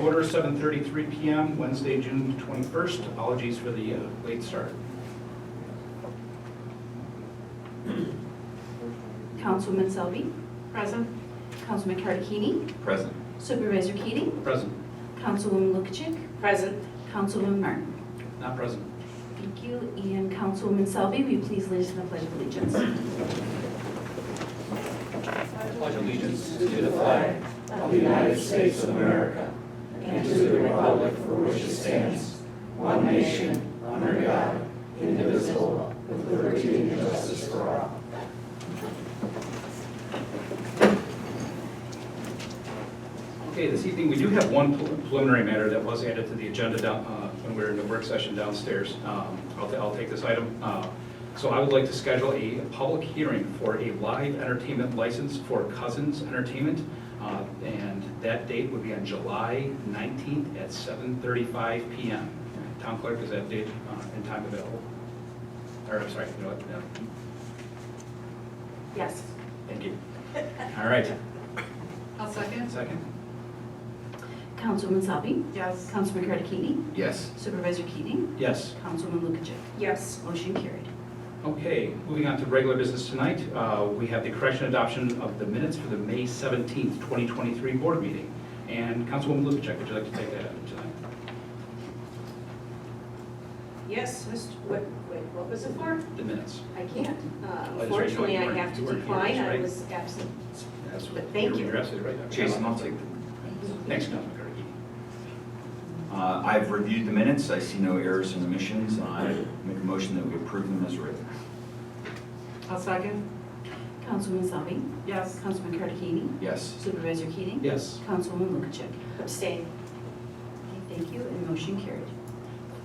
Order 7:33 p.m., Wednesday, June 21st. Apologies for the late start. Councilwoman Selby, Present. Councilman Cardicchini, Present. Supervisor Keating, Present. Councilwoman Lukacek, Present. Councilwoman Martin. Not present. Thank you. And Councilwoman Selby, will you please lead us in the Pledge of Allegiance? Pledge allegiance to the flag of the United States of America and to the republic for which it stands, one nation, under God, indivisible, with liberty and justice for all. Okay, this evening we do have one preliminary matter that was added to the agenda when we were in the work session downstairs. I'll take this item. So I would like to schedule a public hearing for a live entertainment license for Cousins Entertainment. And that date would be on July 19th at 7:35 p.m. Town clerk, is that date and time available? Or, I'm sorry, you know what? No. Yes. Thank you. All right, I'll second. second? Councilwoman Selby, Yes. Councilman Cardicchini, Yes. Supervisor Keating, Yes. Councilwoman Lukacek. Yes. Motion carried. Okay, moving on to regular business tonight, we have the correction adoption of the minutes for the May 17th, 2023 board meeting. And Councilwoman Lukacek, would you like to take that up tonight? Yes. Wait, what was it for? The minutes. I can't. that's right. Unfortunately, You I weren't- have to you weren't here, decline. that's I right. was absent. That's- But thank you. You're absolutely right. Jason, I'll take Thanks, Councilman Cardicchini. I've reviewed the minutes. I see no errors and omissions. I make a motion that we approve them as written. I'll second. Councilwoman Selby, Yes. Councilman Cardicchini, Yes. Supervisor Keating, Yes. Councilwoman Lukacek. Abstain. Okay, thank you, and motion carried.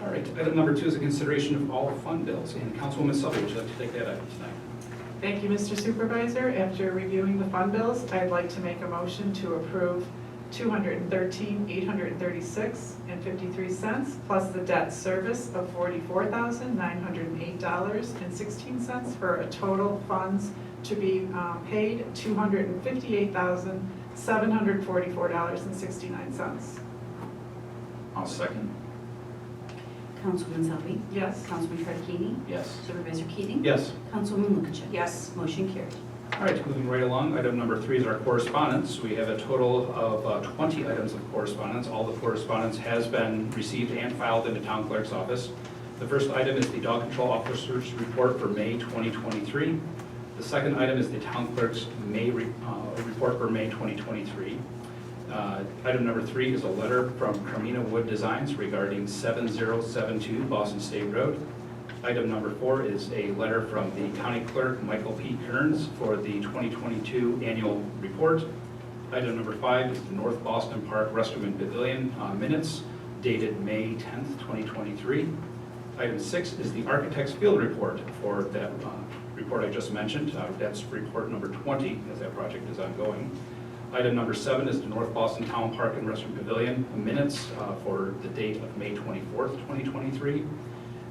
All right, item number 2 is a consideration of all fund bills. And Councilwoman Selby, would you like to take that item tonight? Thank you, Mr. Supervisor. After reviewing the fund bills, I'd like to make a motion to approve $213,836.53 plus the debt service of $44,908.16 for a total funds to be paid $258,744.69. I'll second. Councilwoman Selby, Yes. Councilman Cardicchini, Yes. Supervisor Keating, Yes. Councilwoman Lukacek. Yes. Motion carried. All right, moving right along, item number 3 is our correspondence. We have a total of 20 items of correspondence. All the correspondence has been received and filed in the town clerk's office. The first item is the dog control officer's report for May 2023. The second item is the town clerk's report for May 2023. Item number 3 is a letter from Carmina Wood Designs regarding 7072 Boston State Road. Item number 4 is a letter from the county clerk, Michael P. Kearns, for the 2022 annual report. Item number 5 is the North Boston Park Restroom and Pavilion minutes dated May 10th, 2023. Item 6 is the architect's field report for that report I just mentioned. That's report number 20, as that project is ongoing. Item number 7 is the North Boston Town Park and Restroom Pavilion minutes for the date of May 24th, 2023.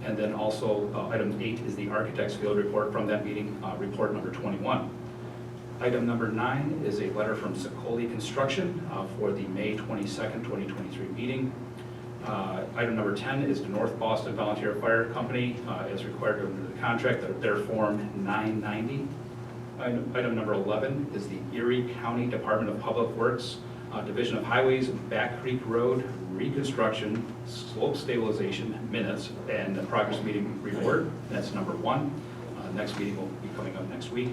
And then also, item 8 is the architect's field report from that meeting, report number 21. Item number 9 is a letter from Sicoli Construction for the May 22nd, 2023 meeting. Item number 10 is the North Boston Volunteer Fire Company, as required under the contract, their Form 990. Item number 11 is the Erie County Department of Public Works, Division of Highways, Back Creek Road, reconstruction, slope stabilization minutes, and the progress meeting report. That's number 1. Next meeting will be coming up next week.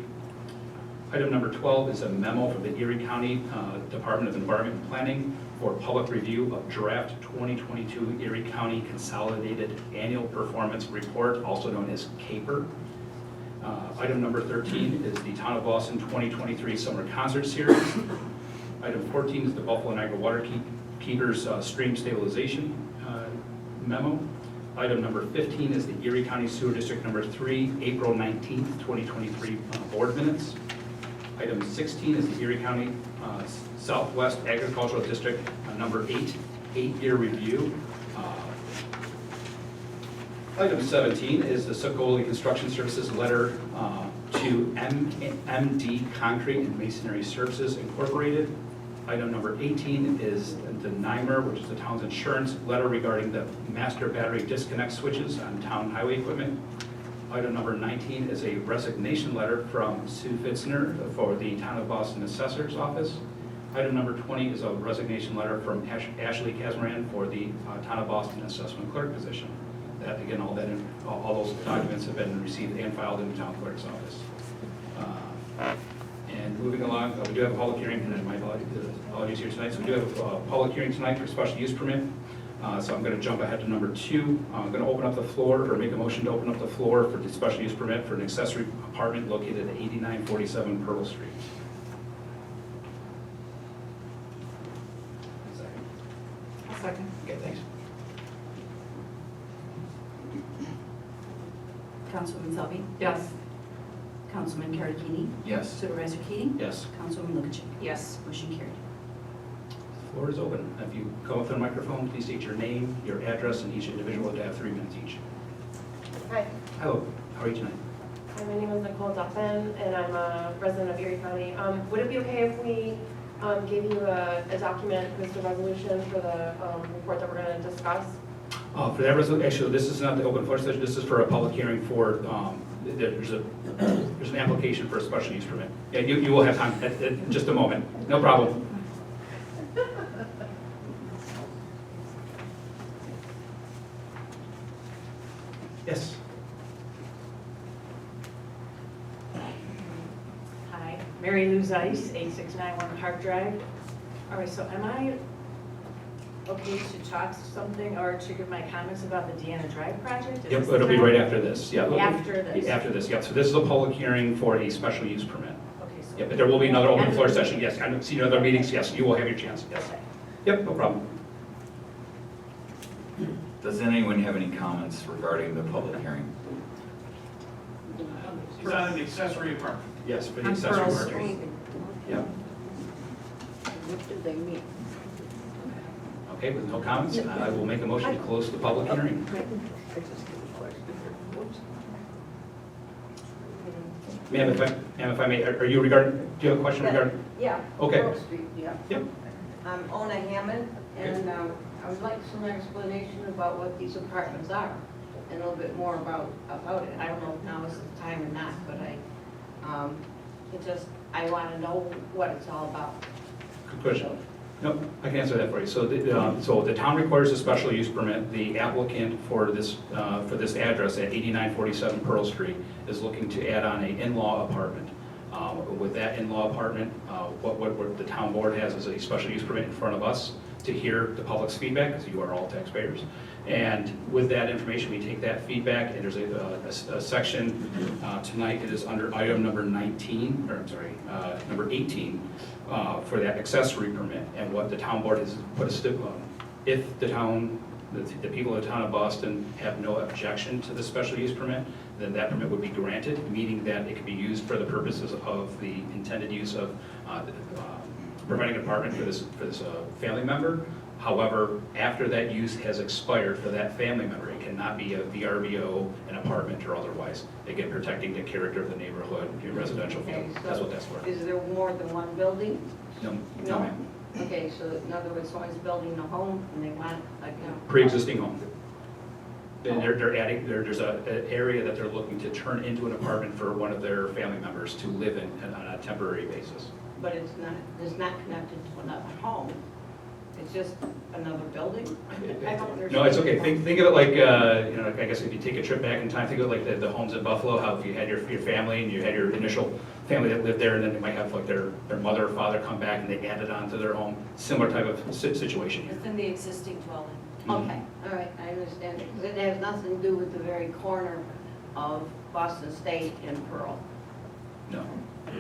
Item number 12 is a memo from the Erie County Department of Environment and Planning for public review of draft 2022 Erie County Consolidated Annual Performance Report, also known as CAPER. Item number 13 is the Town of Boston 2023 Summer Concert Series. Item 14 is the Buffalo Niagara Water Keepers Stream Stabilization memo. Item number 15 is the Erie County Sewer District number 3, April 19th, 2023 board minutes. Item 16 is the Erie County Southwest Agricultural District number 8, 8-year review. Item 17 is the Sicoli Construction Services letter to MD Concrete and Masonry Services Incorporated. Item number 18 is the NYMER, which is the town's insurance letter regarding the master battery disconnect switches on town highway equipment. Item number 19 is a resignation letter from Sue Fitzner for the Town of Boston Assessor's Office. Item number 20 is a resignation letter from Ashley Casmaran for the Town of Boston Assessment Clerk position. That, again, all those documents have been received and filed in the Town Clerk's office. And moving along, we do have a public hearing, and my apologies here tonight. So we do have a public hearing tonight for special use permit. So I'm going to jump ahead to number 2. I'm going to open up the floor, or make a motion to open up the floor for the special use permit for an accessory apartment located at 8947 Pearl Street. Second. Okay, thanks. Councilwoman Selby? Yes. Councilman Cardini? Yes. Supervisor Keating? Yes, Councilwoman Lukashev? Yes. Motion carried. the floor is open. If you come up to the microphone, please state your name, your address, and each individual will have 3 minutes each. Hi, Hello, how are you tonight? my name is Nicole Duffin, and I'm a resident of Erie County. Would it be okay if we gave you a document with the resolution for the report that we're going to discuss? For that resolution, actually, this is not the open floor session, this is for a public hearing for, there's an application for a special use permit. Yeah, you will have time, in just a moment, no problem. Yes, Hi, Mary Lou Zeiss, 8691 Park Drive. All right, so am I okay to talk something or to give my comments about the Deanna Drive project? Is yep, this the it'll be time? right after this, yeah. After this? After this, yep, so this is a public hearing for a special use permit. Okay, so. Yep, but there will be another open floor session, yes, I don't see other meetings, yes, you will have your chance, yes. Okay. Yep, no problem. Does anyone have any comments regarding the public hearing? It's on an accessory apartment. Yes, for the On accessory Pearl apartment. Street. Yep. What did they mean? Okay, with no comments, I will make a motion to close the public hearing. I just have a question. What's- Ma'am, if I may, are you regarding, do you have a question regarding? Yeah. Okay. Pearl Street, yeah. Yep. I'm Ona Hammond, and I would like some explanation about what these apartments are, and a little bit more about it. I don't know if now is the time or not, but I want to know what it's all about. Good question. No, I can answer that for you. So the town requires a special use permit. The applicant for this address at 8947 Pearl Street is looking to add on an in-law apartment. With that in-law apartment, what the town board has is a special use permit in front of us to hear the public's feedback, because you are all taxpayers. And with that information, we take that feedback, and there's a section tonight, it is under item number 19, or I'm sorry, number 18, for that accessory permit. And what the town board has put a stip on, if the people of the town of Boston have no objection to the special use permit, then that permit would be granted, meaning that it can be used for the purposes of the intended use of providing an apartment for this family member. However, after that use has expired for that family member, it cannot be a VRBO, an apartment, or otherwise. Again, protecting the character of the neighborhood, your residential Okay, family. so That's what that's for. Is there more than one building? No, No? ma'am. Okay, so in other words, someone's building a home and they want, like, Pre-existing home. Then they're adding, there's an area that they're looking to turn into an apartment for one of their family members to live in on a temporary basis. but it's not connected to another home. It's just another building? I don't understand. No, it's okay. Think of it like, I guess if you take a trip back in time, think of it like the homes in Buffalo, how if you had your family and you had your initial family that lived there, and then they might have like their mother or father come back and they added on to their home. Similar type of situation here. Within the existing dwelling. Okay, all right, I understand it, because it has nothing to do with the very corner of Boston State and Pearl. No,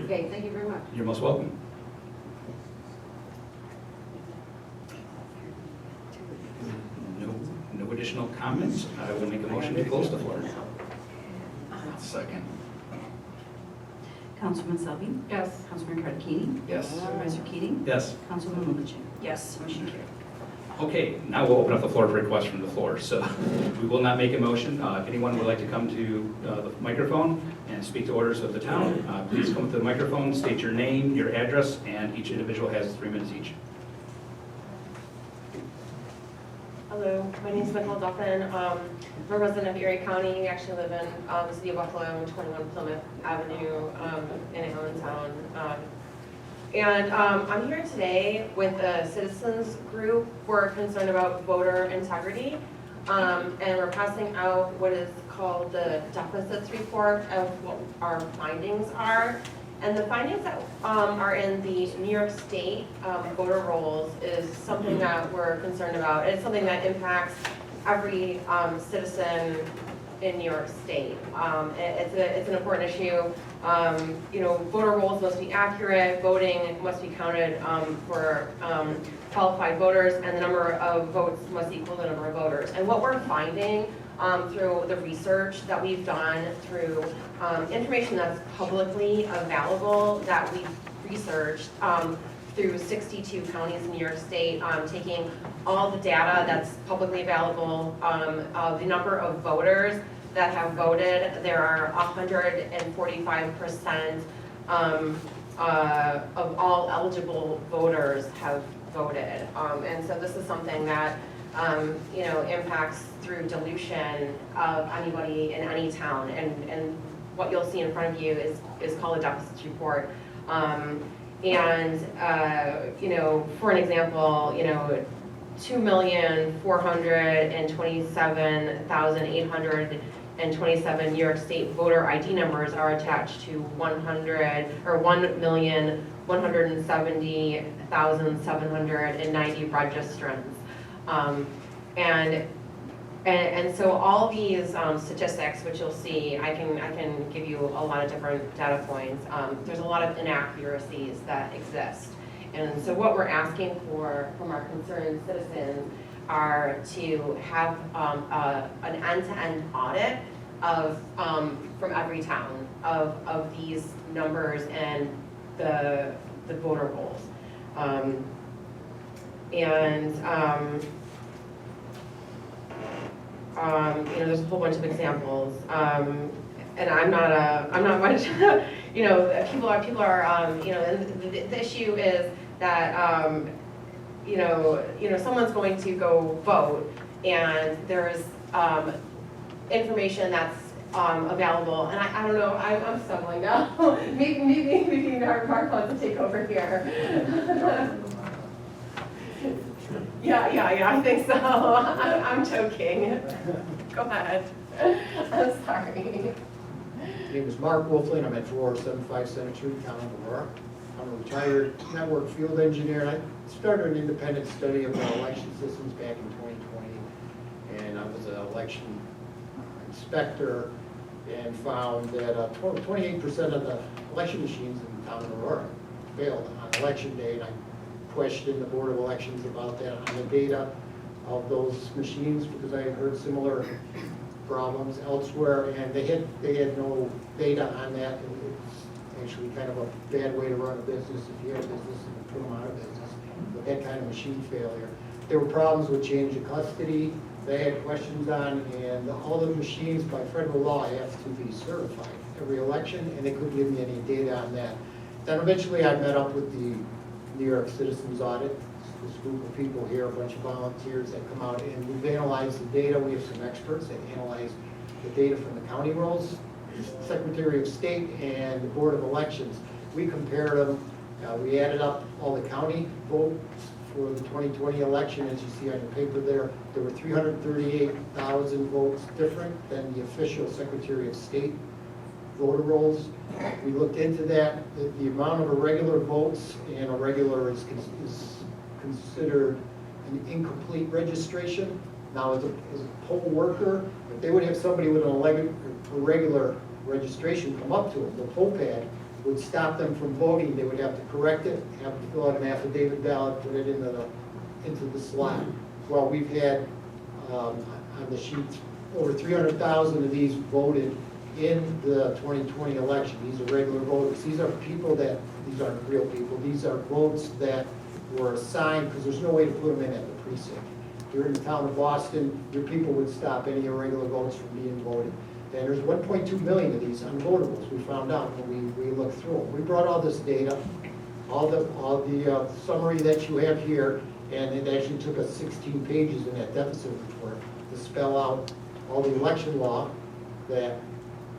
Okay, thank you very much. you're most welcome. No additional comments. I will make a motion to close the floor. Second. Councilwoman Selby? Yes. Councilman Cardini? Yes. Supervisor Keating? Yes. Councilwoman Lukashev? Yes. Motion carried. Okay, now we'll open up the floor for requests from the floor. So we will not make a motion. If anyone would like to come to the microphone and and speak to orders of the town. Please come to the microphone, state your name, your address, and each individual has 3 minutes each. Hello, my name is Nicole Duffin. I'm a resident of Erie County. I actually live in the city of Buffalo, 21 Plymouth Avenue in Allentown. And I'm here today with a citizens group. We're concerned about voter integrity. And we're passing out what is called the deficits report of what our findings are. And the findings that are in the New York State voter rolls is something that we're concerned about. It's something that impacts every citizen in New York State. It's an important issue. Voter rolls must be accurate, voting must be counted for qualified voters, and the number of votes must equal the number of voters. And what we're finding through the research that we've done, through information that's publicly available that we've researched through 62 counties in New York State, taking all the data that's publicly available of the number of voters that have voted. There are 145% of all eligible voters have voted. And so this is something that impacts through dilution of anybody in any town. And what you'll see in front of you is called a deficits report. For an example, 2,427,827 New York State voter ID numbers are attached to 1,170,790 registrants. And so all these statistics, which you'll see, I can give you a lot of different data points. There's a lot of inaccuracies that exist. And so what we're asking for from our concerned citizens are to have an end-to-end audit of from every town of these numbers and the voter rolls. There's a whole bunch of examples, and I'm not much, people are, and the issue is that, someone's going to go vote, and there's information that's available, and I don't know, I'm stumbling now. maybe Mark wants to take over here. Yeah, I think so. I'm joking. Go ahead. I'm sorry. My name is Mark Wolfling. I'm at 475 Center Street, Town of Aurora. I'm a retired network field engineer. I started an independent study of the election systems back in 2020, and I was an election inspector and found that 28% of the election machines in the town of Aurora failed on election day. And I questioned the Board of Elections about that on the data of those machines because I had heard similar problems elsewhere, and they had no data on that. It's actually kind of a bad way to run a business if you have a business and put them out of business with that kind of machine failure. There were problems with change of custody. They had questions on, and all the machines by federal law have to be certified every election, and they couldn't give me any data on that. Then eventually I met up with the New York Citizens Audit, this group of people here, a bunch of volunteers that come out, and we've analyzed the data. We have some experts that analyze the data from the county rolls, the Secretary of State, and the Board of Elections. We compared them. We added up all the county votes for the 2020 election. As you see on your paper there were 338,000 votes different than the official Secretary of State voter rolls. We looked into that. The amount of irregular votes, and irregular is considered an incomplete registration. Now, as a poll worker, if they would have somebody with an irregular registration come up to them, the poll pad would stop them from voting. They would have to correct it, have to fill out an affidavit ballot, put it into the slot. Well, we've had on the sheets over 300,000 of these voted in the 2020 election. These are regular voters. These are people these aren't real people. These are votes that were assigned because there's no way to put them in at the precinct. If you're in the town of Boston, your people would stop any irregular votes from being voted. And there's 1.2 million of these unvotables, we found out when we looked through them. We brought all this data, all the summary that you have here, and it actually took us 16 pages in that deficit report to spell out all the election law that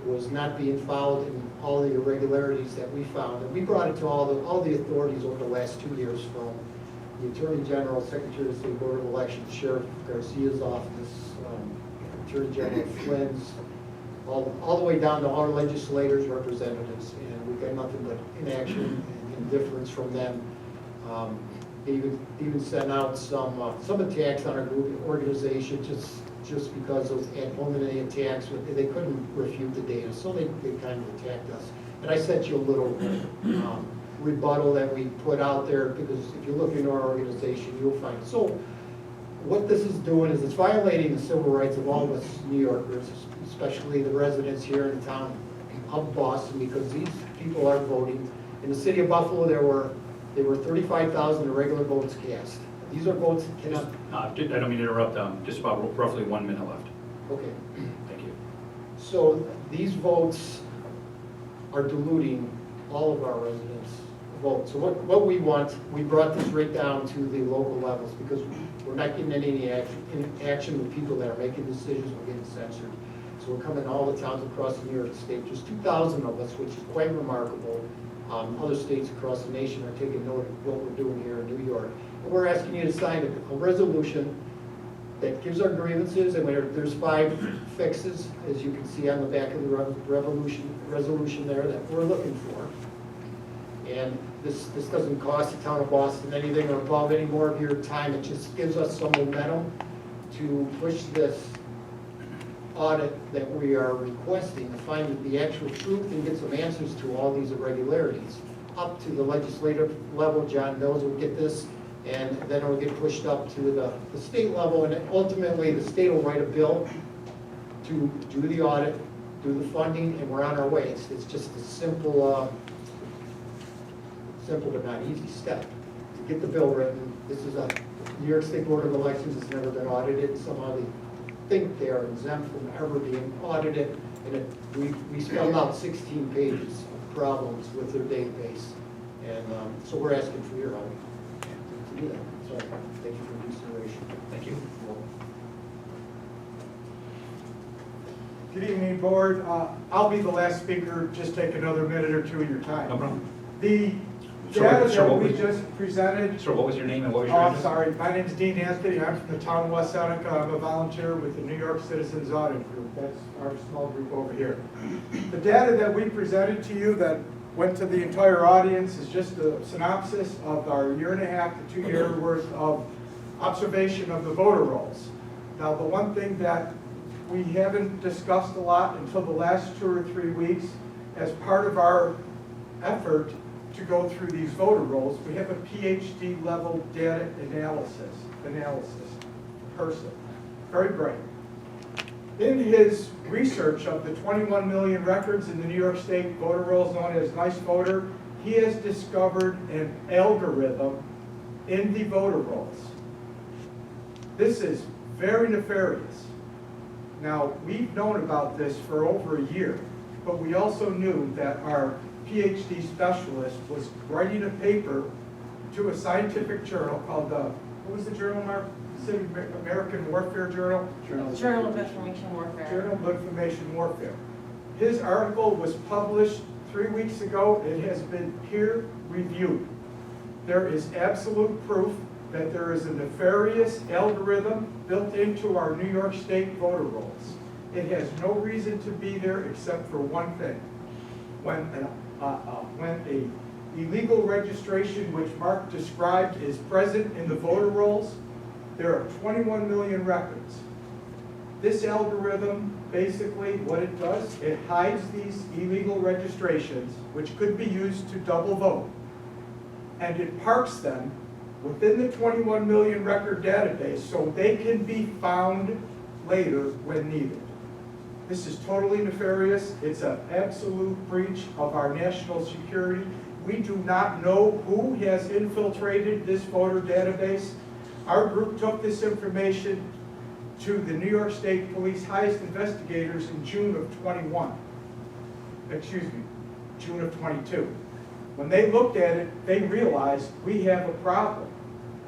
was not being followed and all the irregularities that we found. And we brought it to all the authorities over the last 2 years, from the Attorney General, Secretary of State Board of Elections, Sheriff Garcia's office, Attorney General Flynn's, all the way down to our legislators, representatives, and we got nothing but inaction and indifference from them. They even sent out some attacks on our group organization just because of ad hominem attacks. They couldn't refute the data, so they kind of attacked us. And I sent you a little rebuttal that we put out there, because if you look into our organization, you'll find it. So what this is doing is it's violating the civil rights of all of us New Yorkers, especially the residents here in the town of Boston, because these people are voting. In the city of Buffalo, there were 35,000 irregular votes cast. These are votes that cannot. I don't mean to interrupt, just about roughly 1 minute left. Okay. Thank you. So these votes are diluting all of our residents' votes. So what we want, we brought this right down to the local levels, because we're not getting any action with people that are making decisions. We're getting censored. So we're coming to all the towns across the New York State. There's 2,000 of us, which is quite remarkable. Other states across the nation are taking note of what we're doing here in New York. And we're asking you to sign a resolution that gives our grievances, and there's 5 fixes, as you can see on the back of the resolution there, that we're looking for. And this doesn't cost the town of Boston anything or above any more of your time. It just gives us some momentum to push this audit that we are requesting, to find the actual truth and get some answers to all these irregularities. Up to the legislative level, John knows we'll get this, and then it'll get pushed up to the state level, and ultimately the state will write a bill to do the audit, do the funding, and we're on our way. It's just a simple but not easy step to get the bill written. This is a New York State Board of Elections has never been audited. Somehow they think they are exempt from ever being audited, and we spelled out 16 pages of problems with their database, and so we're asking for your help to do that. So thank you for your consideration. Thank you. Good evening, board. I'll be the last speaker. Just take another minute or 2 of your time. No problem. The Sir, data sir, that what we was- just presented. Sir, what was your name and what was Oh, your I'm address? sorry. My name is Dean Anthony. I'm from the town of West Seneca. I'm a volunteer with the New York Citizens Audit Group. That's our small group over here. The data that we presented to you that went to the entire audience is just a synopsis of our 1.5 to 2 year worth of observation of the voter rolls. Now, the one thing that we haven't discussed a lot until the last 2 or 3 weeks, as part of our effort to go through these voter rolls, we have a PhD level data analysis person, very bright. In his research of the 21 million records in the New York State voter rolls known as Nice Voter, he has discovered an algorithm in the voter rolls. This is very nefarious. Now, we've known about this for over a year, but we also knew that our PhD specialist was writing a paper to a scientific journal called what was the journal, Mark? Pacific American Warfare Journal? Journal of Information Warfare. Journal of Information Warfare. His article was published 3 weeks ago. It has been peer reviewed. There is absolute proof that there is a nefarious algorithm built into our New York State voter rolls. It has no reason to be there except for one thing. When a illegal registration, which Mark described, is present in the voter rolls, there are 21 million records. This algorithm, basically what it does, it hides these illegal registrations, which could be used to double vote, and it parks them within the 21 million record database so they can be found later when needed. This is totally nefarious. It's an absolute breach of our national security. We do not know who has infiltrated this voter database. Our group took this information to the New York State Police highest investigators in June of 21. Excuse me, June of 22. When they looked at it, they realized we have a problem,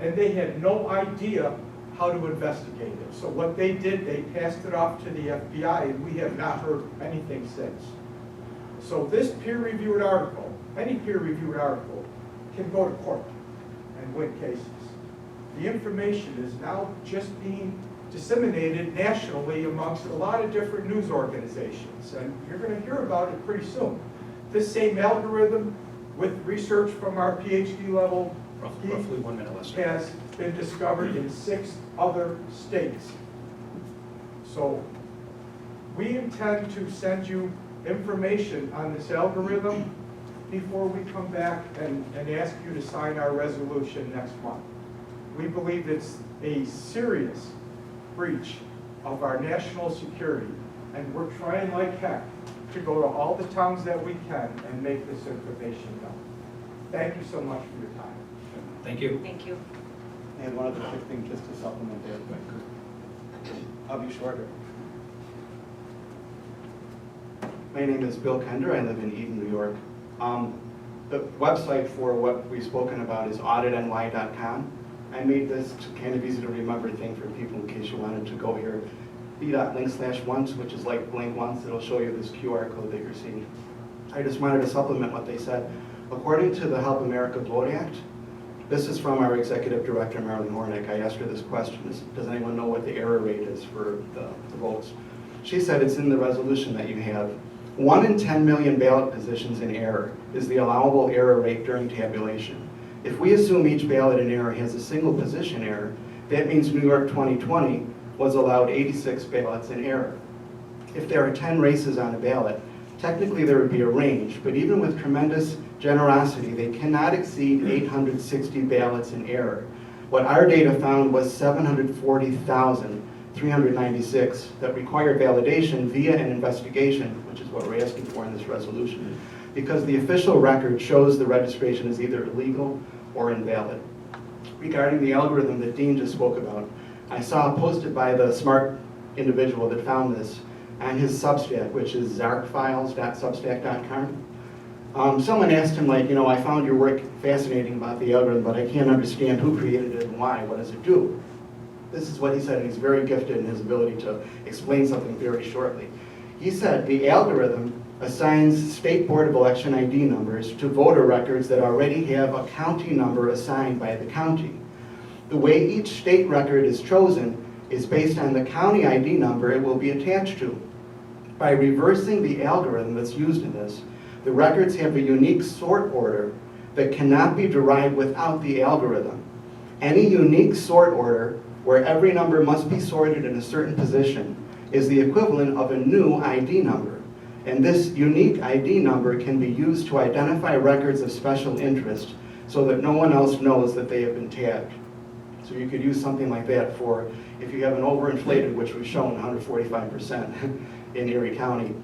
and they had no idea how to investigate it. So what they did, they passed it off to the FBI, and we have not heard anything since. So this peer-reviewed article, any peer-reviewed article, can go to court and win cases. The information is now just being disseminated nationally amongst a lot of different news organizations, and you're going to hear about it pretty soon. This same algorithm, with research from our PhD level, Roughly 1 minute less. has been discovered in 6 other states. So we intend to send you information on this algorithm before we come back and ask you to sign our resolution next month. We believe it's a serious breach of our national security, and we're trying like heck to go to all the towns that we can and make this information known. Thank you so much for your time. Thank you. Thank you. And one other quick thing, just to supplement that, I'll be shorter. My name is Bill Kender. I live in Eden, New York. The website for what we've spoken about is auditny.com. I made this kind of easy to remember thing for people in case you wanted to go here. b.link/once, which is like blink once. It'll show you this QR code that you're seeing. I just wanted to supplement what they said. According to the Help America Vote Act, this is from our executive director, Marilyn Hornick. I asked her this question: does anyone know what the error rate is for the votes? She said it's in the resolution that you have. 1 in 10 million ballot positions in error is the allowable error rate during tabulation. If we assume each ballot in error has a single position error, that means New York 2020 was allowed 86 ballots in error. If there are 10 races on a ballot, technically there would be a range, but even with tremendous generosity, they cannot exceed 860 ballots in error. What our data found was 740,396 that required validation via an investigation, which is what we're asking for in this resolution, because the official record shows the registration is either illegal or invalid. Regarding the algorithm that Dean just spoke about, I saw posted by the smart individual that found this on his Substack, which is zarkfiles.substack.com. Someone asked him, like, I found your work fascinating about the algorithm, but I can't understand who created it and why. What does it do? This is what he said, and he's very gifted in his ability to explain something very shortly. He said the algorithm assigns State Board of Election ID numbers to voter records that already have a county number assigned by the county. The way each state record is chosen is based on the county ID number it will be attached to. By reversing the algorithm that's used in this, the records have a unique sort order that cannot be derived without the algorithm. Any unique sort order where every number must be sorted in a certain position is the equivalent of a new ID number. And this unique ID number can be used to identify records of special interest so that no one else knows that they have been tagged. So you could use something like that for, if you have an overinflated, which we've shown 145% in Erie County,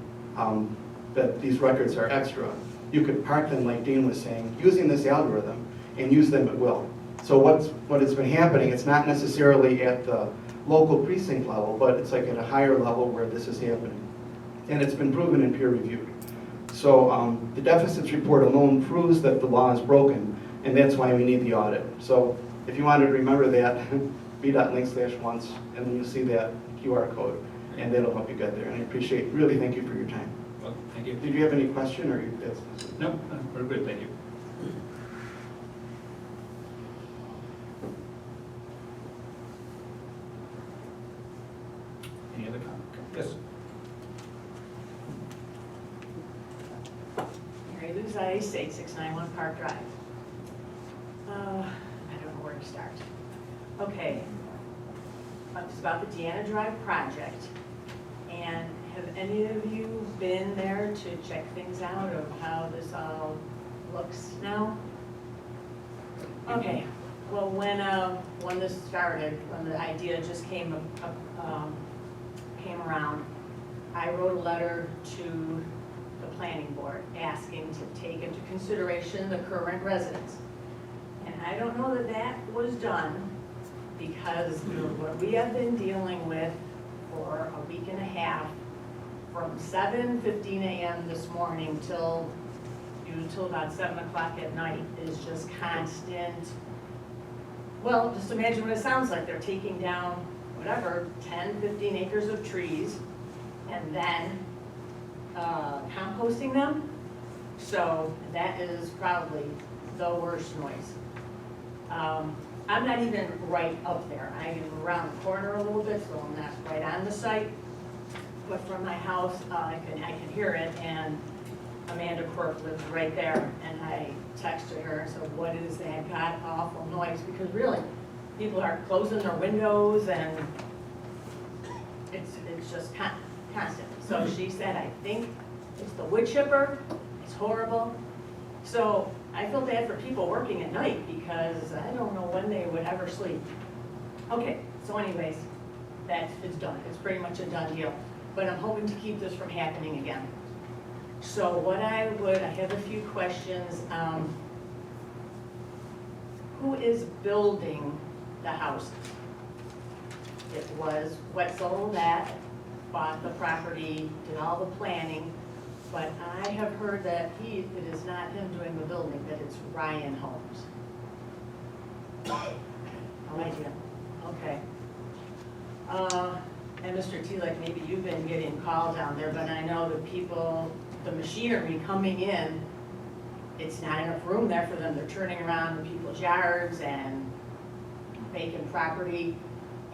that these records are extra. You could park them, like Dean was saying, using this algorithm, and use them at will. So what has been happening, it's not necessarily at the local precinct level, but it's like at a higher level where this is happening. And it's been proven and peer reviewed. So the deficits report alone proves that the law is broken, and that's why we need the audit. So if you wanted to remember that, b.link/once, and then you'll see that QR code, and that'll help you get there. And I really thank you for your time. Well, thank you. Did you have any question, or that's? No, we're good, thank you. Any other comments? Yes. Mary Lou Zeiss, 8691 Park Drive. I don't know where to start. Okay. It's about the Deanna Drive project. And have any of you been there to check things out of how this all looks now? Okay. Well, when this started, when the idea just came around, I wrote a letter to the planning board asking to take into consideration the current residents. And I don't know that that was done because what we have been dealing with for a week and a half, from 7:15 a.m. this morning till about 7 o'clock at night, is just constant. Well, just imagine what it sounds like. They're taking down, whatever, 10, 15 acres of trees, and then composting them. So that is probably the worst noise. I'm not even right up there. I am around the corner a little bit, so I'm not right on the site. But from my house, I can hear it, and Amanda Quirk lives right there, and I texted her and said, what is that god awful noise? Because really, people are closing their windows, and it's just constant. So she said, I think it's the wood chipper, it's horrible. So I feel bad for people working at night, because I don't know when they would ever sleep. Okay, so anyways, it's done. It's pretty much a done deal. But I'm hoping to keep this from happening again. So I have a few questions. Who is building the house? It was Wetzel that bought the property, did all the planning, but I have heard that it is not him doing the building, that it's Ryan Homes. Oh, idea. Okay. And Mr. Telek, maybe you've been getting calls down there, but I know the people, the machinery coming in, it's not enough room there for them. They're turning around in people's yards and vacant property.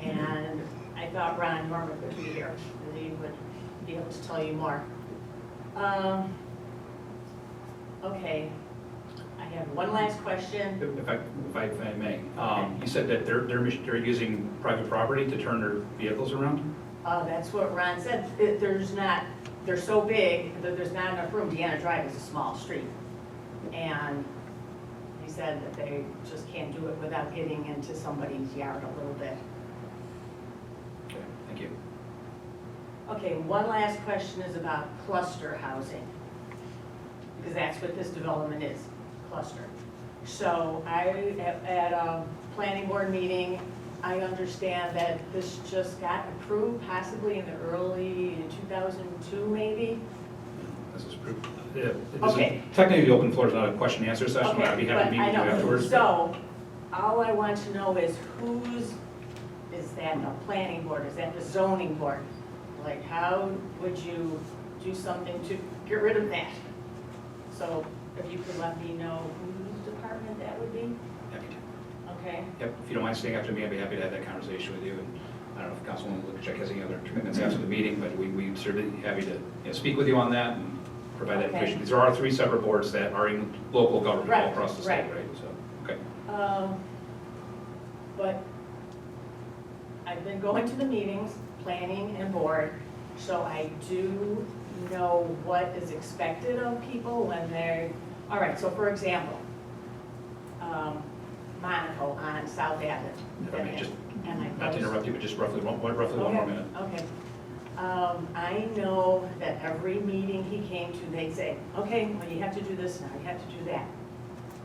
And I thought Ron Norman would be here, and he would be able to tell you more. Okay, I have one last question. If I may, you said that they're using private property to turn their vehicles around? That's what Ron said. They're so big that there's not enough room. Deanna Drive is a small street. And he said that they just can't do it without getting into somebody's yard a little bit. Okay, thank you. Okay, one last question is about cluster housing, because that's what this development is, cluster. So at a planning board meeting, I understand that this just got approved possibly in the early 2002 maybe? This is proof. Yeah, it isn't- Okay. Technically, the open floor is not a question and answer session, but Okay, I'd be happy to but meet I with you know. afterwards. So, all I want to know is is that the planning board, is that the zoning board? Like, how would you do something to get rid of that? So, if you could let me know whose department that would be, Happy to. okay? Yep, if you don't mind staying after me, I'd be happy to have that conversation with you. And I don't know if Councilwoman Lukacek has any other commitments after the meeting, but we'd certainly be happy to speak with you on that and provide that Okay. information. Because there are 3 separate boards that are in local government all Right, across the state, right. right? So, okay. But I've been going to the meetings, planning and board, so I do know what is expected of people when they're, all right, so for example, Monaco on South Avenue. If I may just, And I not to interrupt you, but just roughly one more minute. Okay. I know that every meeting he came to, they'd say, okay, well, you have to do this now, you have to do that.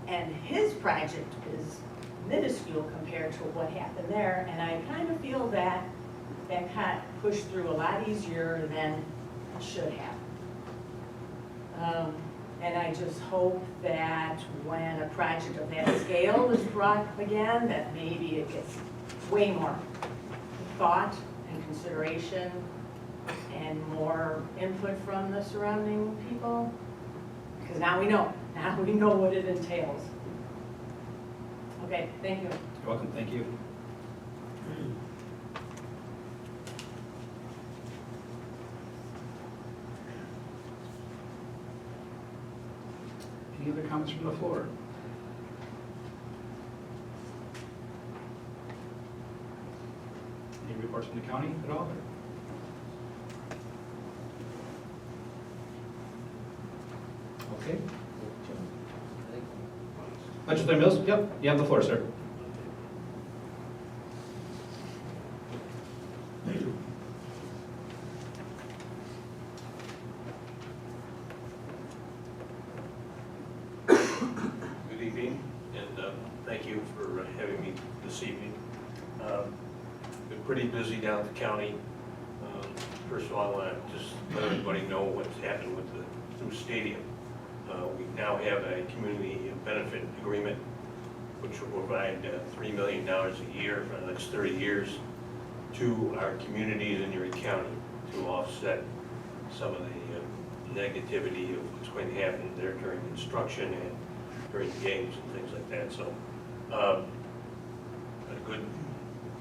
And his project is minuscule compared to what happened there, and I kind of feel that got pushed through a lot easier than it should have. And I just hope that when a project of that scale is brought up again, that maybe it gets way more thought and consideration and more input from the surrounding people. Because now we know what it entails. Okay, thank you. You're welcome, thank you. Any other comments from the floor? Any reports from the county at all? Okay. Legislator Mills, yep, you have the floor, sir. Good evening, and thank you for having me this evening. pretty busy down at the county. First of all, I want to just let everybody know what's happened with the new stadium. We now have a community benefit agreement, which will provide $3 million a year for the next 30 years to our communities in Erie County to offset some of the negativity of what's going to happen there during construction and during games and things like that. So a good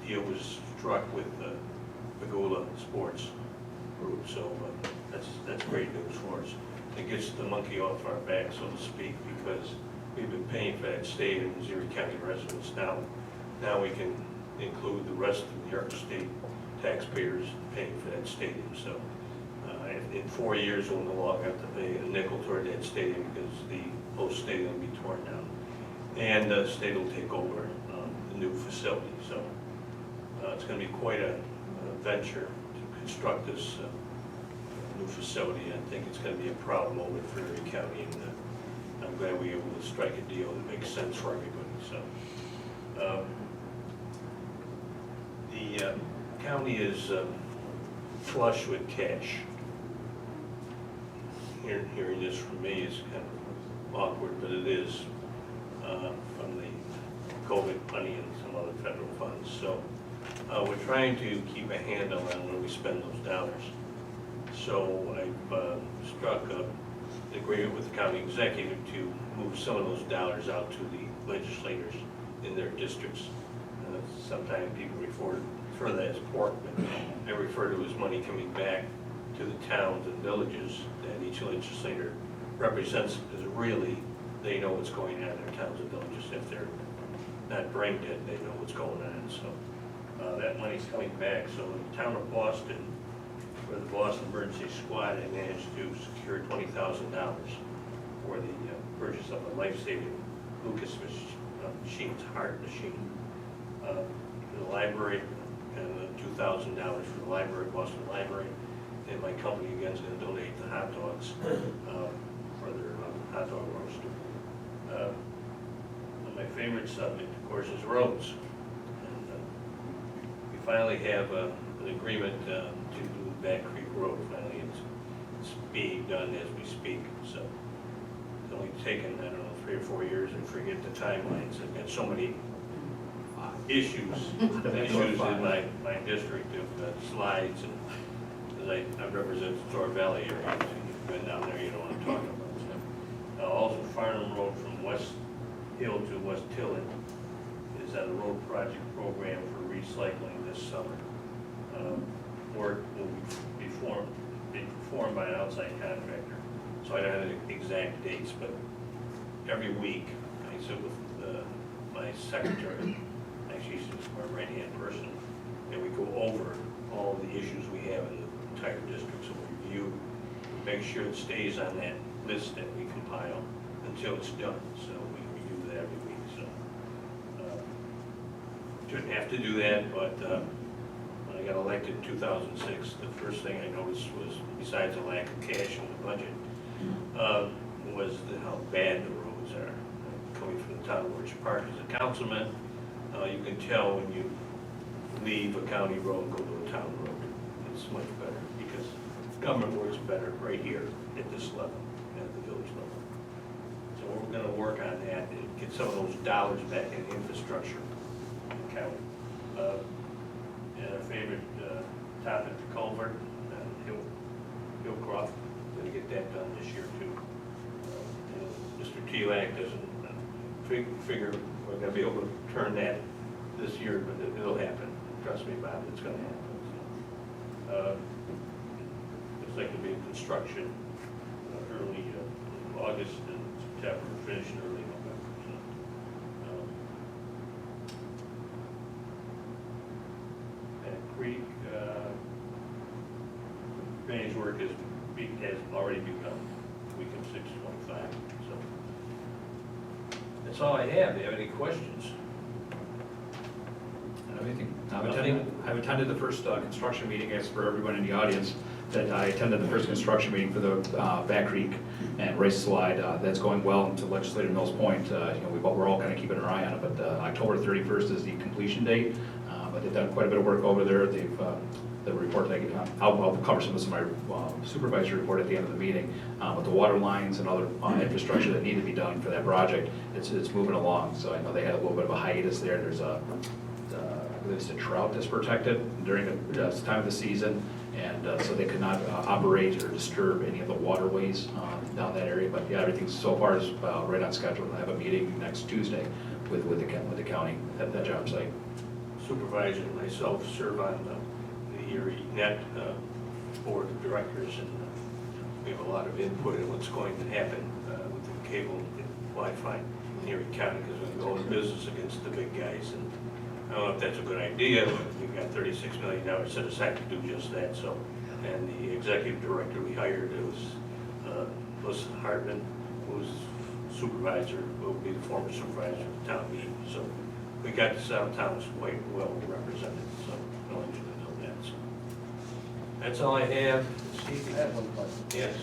deal was struck with the Pagula Sports Group, so that's great news for us. It gets the monkey off our back, so to speak, because we've been paying for that stadium as Erie County residents. Now we can include the rest of New York State taxpayers paying for that stadium. So in 4 years, we'll no longer have to pay a nickel toward that stadium because the old stadium will be torn down. And the state will take over the new facility. So it's going to be quite a venture to construct this new facility. I think it's going to be a proud moment for Erie County, and I'm glad we were able to strike a deal that makes sense for everybody. So the county is flush with cash. Hearing this from me is kind of awkward, but it is from the COVID money and some other federal funds. So we're trying to keep a handle on where we spend those dollars. So I've struck an agreement with the county executive to move some of those dollars out to the legislators in their districts. Sometimes people refer to that as pork, but I refer to as money coming back to the towns and villages that each legislator represents, because really they know what's going on in their towns and villages. If they're not brain dead, they know what's going on. So that money's coming back. So in the town of Boston, for the Boston Emergency Squad, I managed to secure $20,000 for the purchase of a life-saving Lucas machine's heart machine. The library, and $2,000 for the library, Boston Library, and my company again is going to donate the hot dogs for their hot dog roast. My favorite subject, of course, is roads. And we finally have an agreement to do Back Creek Road. Finally, it's being done as we speak. So it's only taken, I don't know, 3 or 4 years. I forget the timelines. I've got so many issues in my district of slides, and because I represent the Door Valley area. So you've been down there, you know what I'm talking about. So, also Farnham Road from West Hill to West Tillett is on a road project program for recycling this summer. Work will be performed by an outside contractor. So I don't have the exact dates, but every week I sit with my secretary, actually she's my right-hand person, and we go over all the issues we have in the entire district. So we review, make sure it stays on that list that we compile until it's done. So we review that every week. So shouldn't have to do that, but when I got elected in 2006, the first thing I noticed was, besides the lack of cash in the budget, was how bad the roads are. Coming from the town of Orchard Park as a councilman, you can tell when you leave a county road and go to a town road. It's much better because government works better right here at this level, at the village level. So we're going to work on that and get some of those dollars back in infrastructure in the county. And our favorite topic, the culvert, Hillcroft, going to get that done this year too. Mr. Telak doesn't figure we're going to be able to turn that this year, but it'll happen. Trust me, Bob, it's going to happen. Looks like it'll be in construction early August and September, finished early November. So, Back Creek, drainage work has already begun, week of 6/25. So that's all I have. Do you have any questions? Everything. I've attended the first construction meeting, as for everyone in the audience, that I attended the first construction meeting for the Back Creek and Race Slide. That's going well. And to Legislator Mills' point, we're all kind of keeping our eye on it, but October 31st is the completion date. But they've done quite a bit of work over there. They've, the report, I'll cover some of my supervisor report at the end of the meeting, but the water lines and other infrastructure that need to be done for that project, it's moving along. So I know they had a little bit of a hiatus there. There's I believe it's a trout that's protected during the time of the season, and so they could not operate or disturb any of the waterways down that area. But yeah, everything so far is right on schedule. We'll have a meeting next Tuesday with the county at that job site. Supervisor and myself serve on the Erie Net Board of Directors, and we have a lot of input in what's going to happen with the cable and Wi-Fi in Erie County, because we go in business against the big guys, and I don't know if that's a good idea, but we've got $36 million set aside to do just that. So, and the executive director we hired, it was Melissa Hartman, who's supervisor, will be the former supervisor of the town meeting. So we got the South Towns quite well represented, so I want you to know that. So that's all I have. Steve? I have one question. Yes.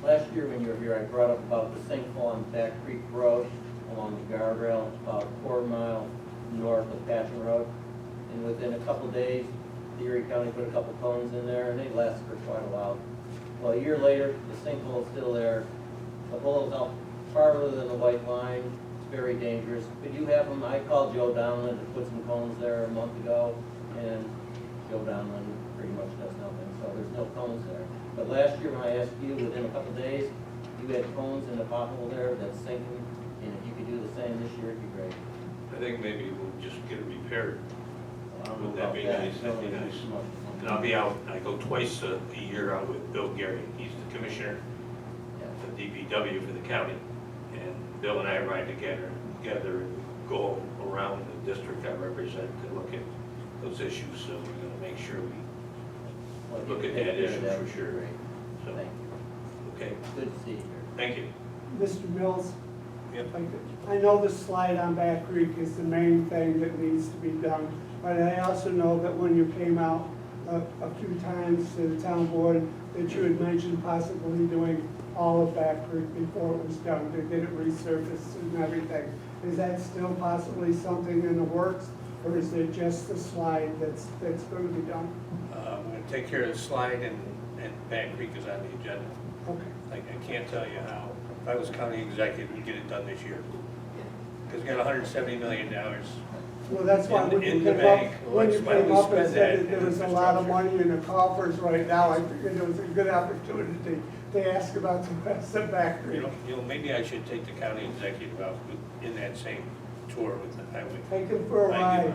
Last year when you were here, I brought up about the sinkhole on Back Creek Road along the guardrail, about a quarter-mile north of Passion Road. And within a couple days, the Erie County put a couple cones in there, and they lasted for quite a while. Well, a year later, the sinkhole is still there. The hole is out farther than the white line. It's very dangerous. But you have them, I called Joe Downland to put some cones there a month ago, and Joe Downland pretty much does nothing, so there's no cones there. But last year when I asked you, within a couple days, you had cones in the pothole there that's sinking, and if you could do the same this year, it'd be great. I think maybe we'll just get it repaired. I don't know Would that about be that. nice? That'd be nice. And I'll be out, I go twice a year out with Bill Gary. He's the commissioner of the DPW for the county. And Bill and I ride together and go around the district I represent to look at those issues. So we're gonna make sure we Well, if you look could at take that care of issue that, for would be sure. great. So, Thank you. okay, Good to see you here. thank you. Mr. Mills, Yep. I know the slide on Back Creek is the main thing that needs to be done, but I also know that when you came out a few times to the town board, that you had mentioned possibly doing all of Back Creek before it was done, to get it resurfaced and everything. Is that still possibly something in the works, or is it just the slide that's going to be done? We're gonna take care of the slide, and Back Creek is on the agenda. Okay. I can't tell you how. If I was county executive, we'd get it done this year. Because we got $170 million. Well, that's why when you In the came bank. up, when you Let's- why don't came we up and spend said that that there in was a lot of infrastructure? money in the coffers right now, I figured it was a good opportunity to ask about the rest of Back Creek. You know, maybe I should take the county executive out in that same tour with the highway. Take him for a ride,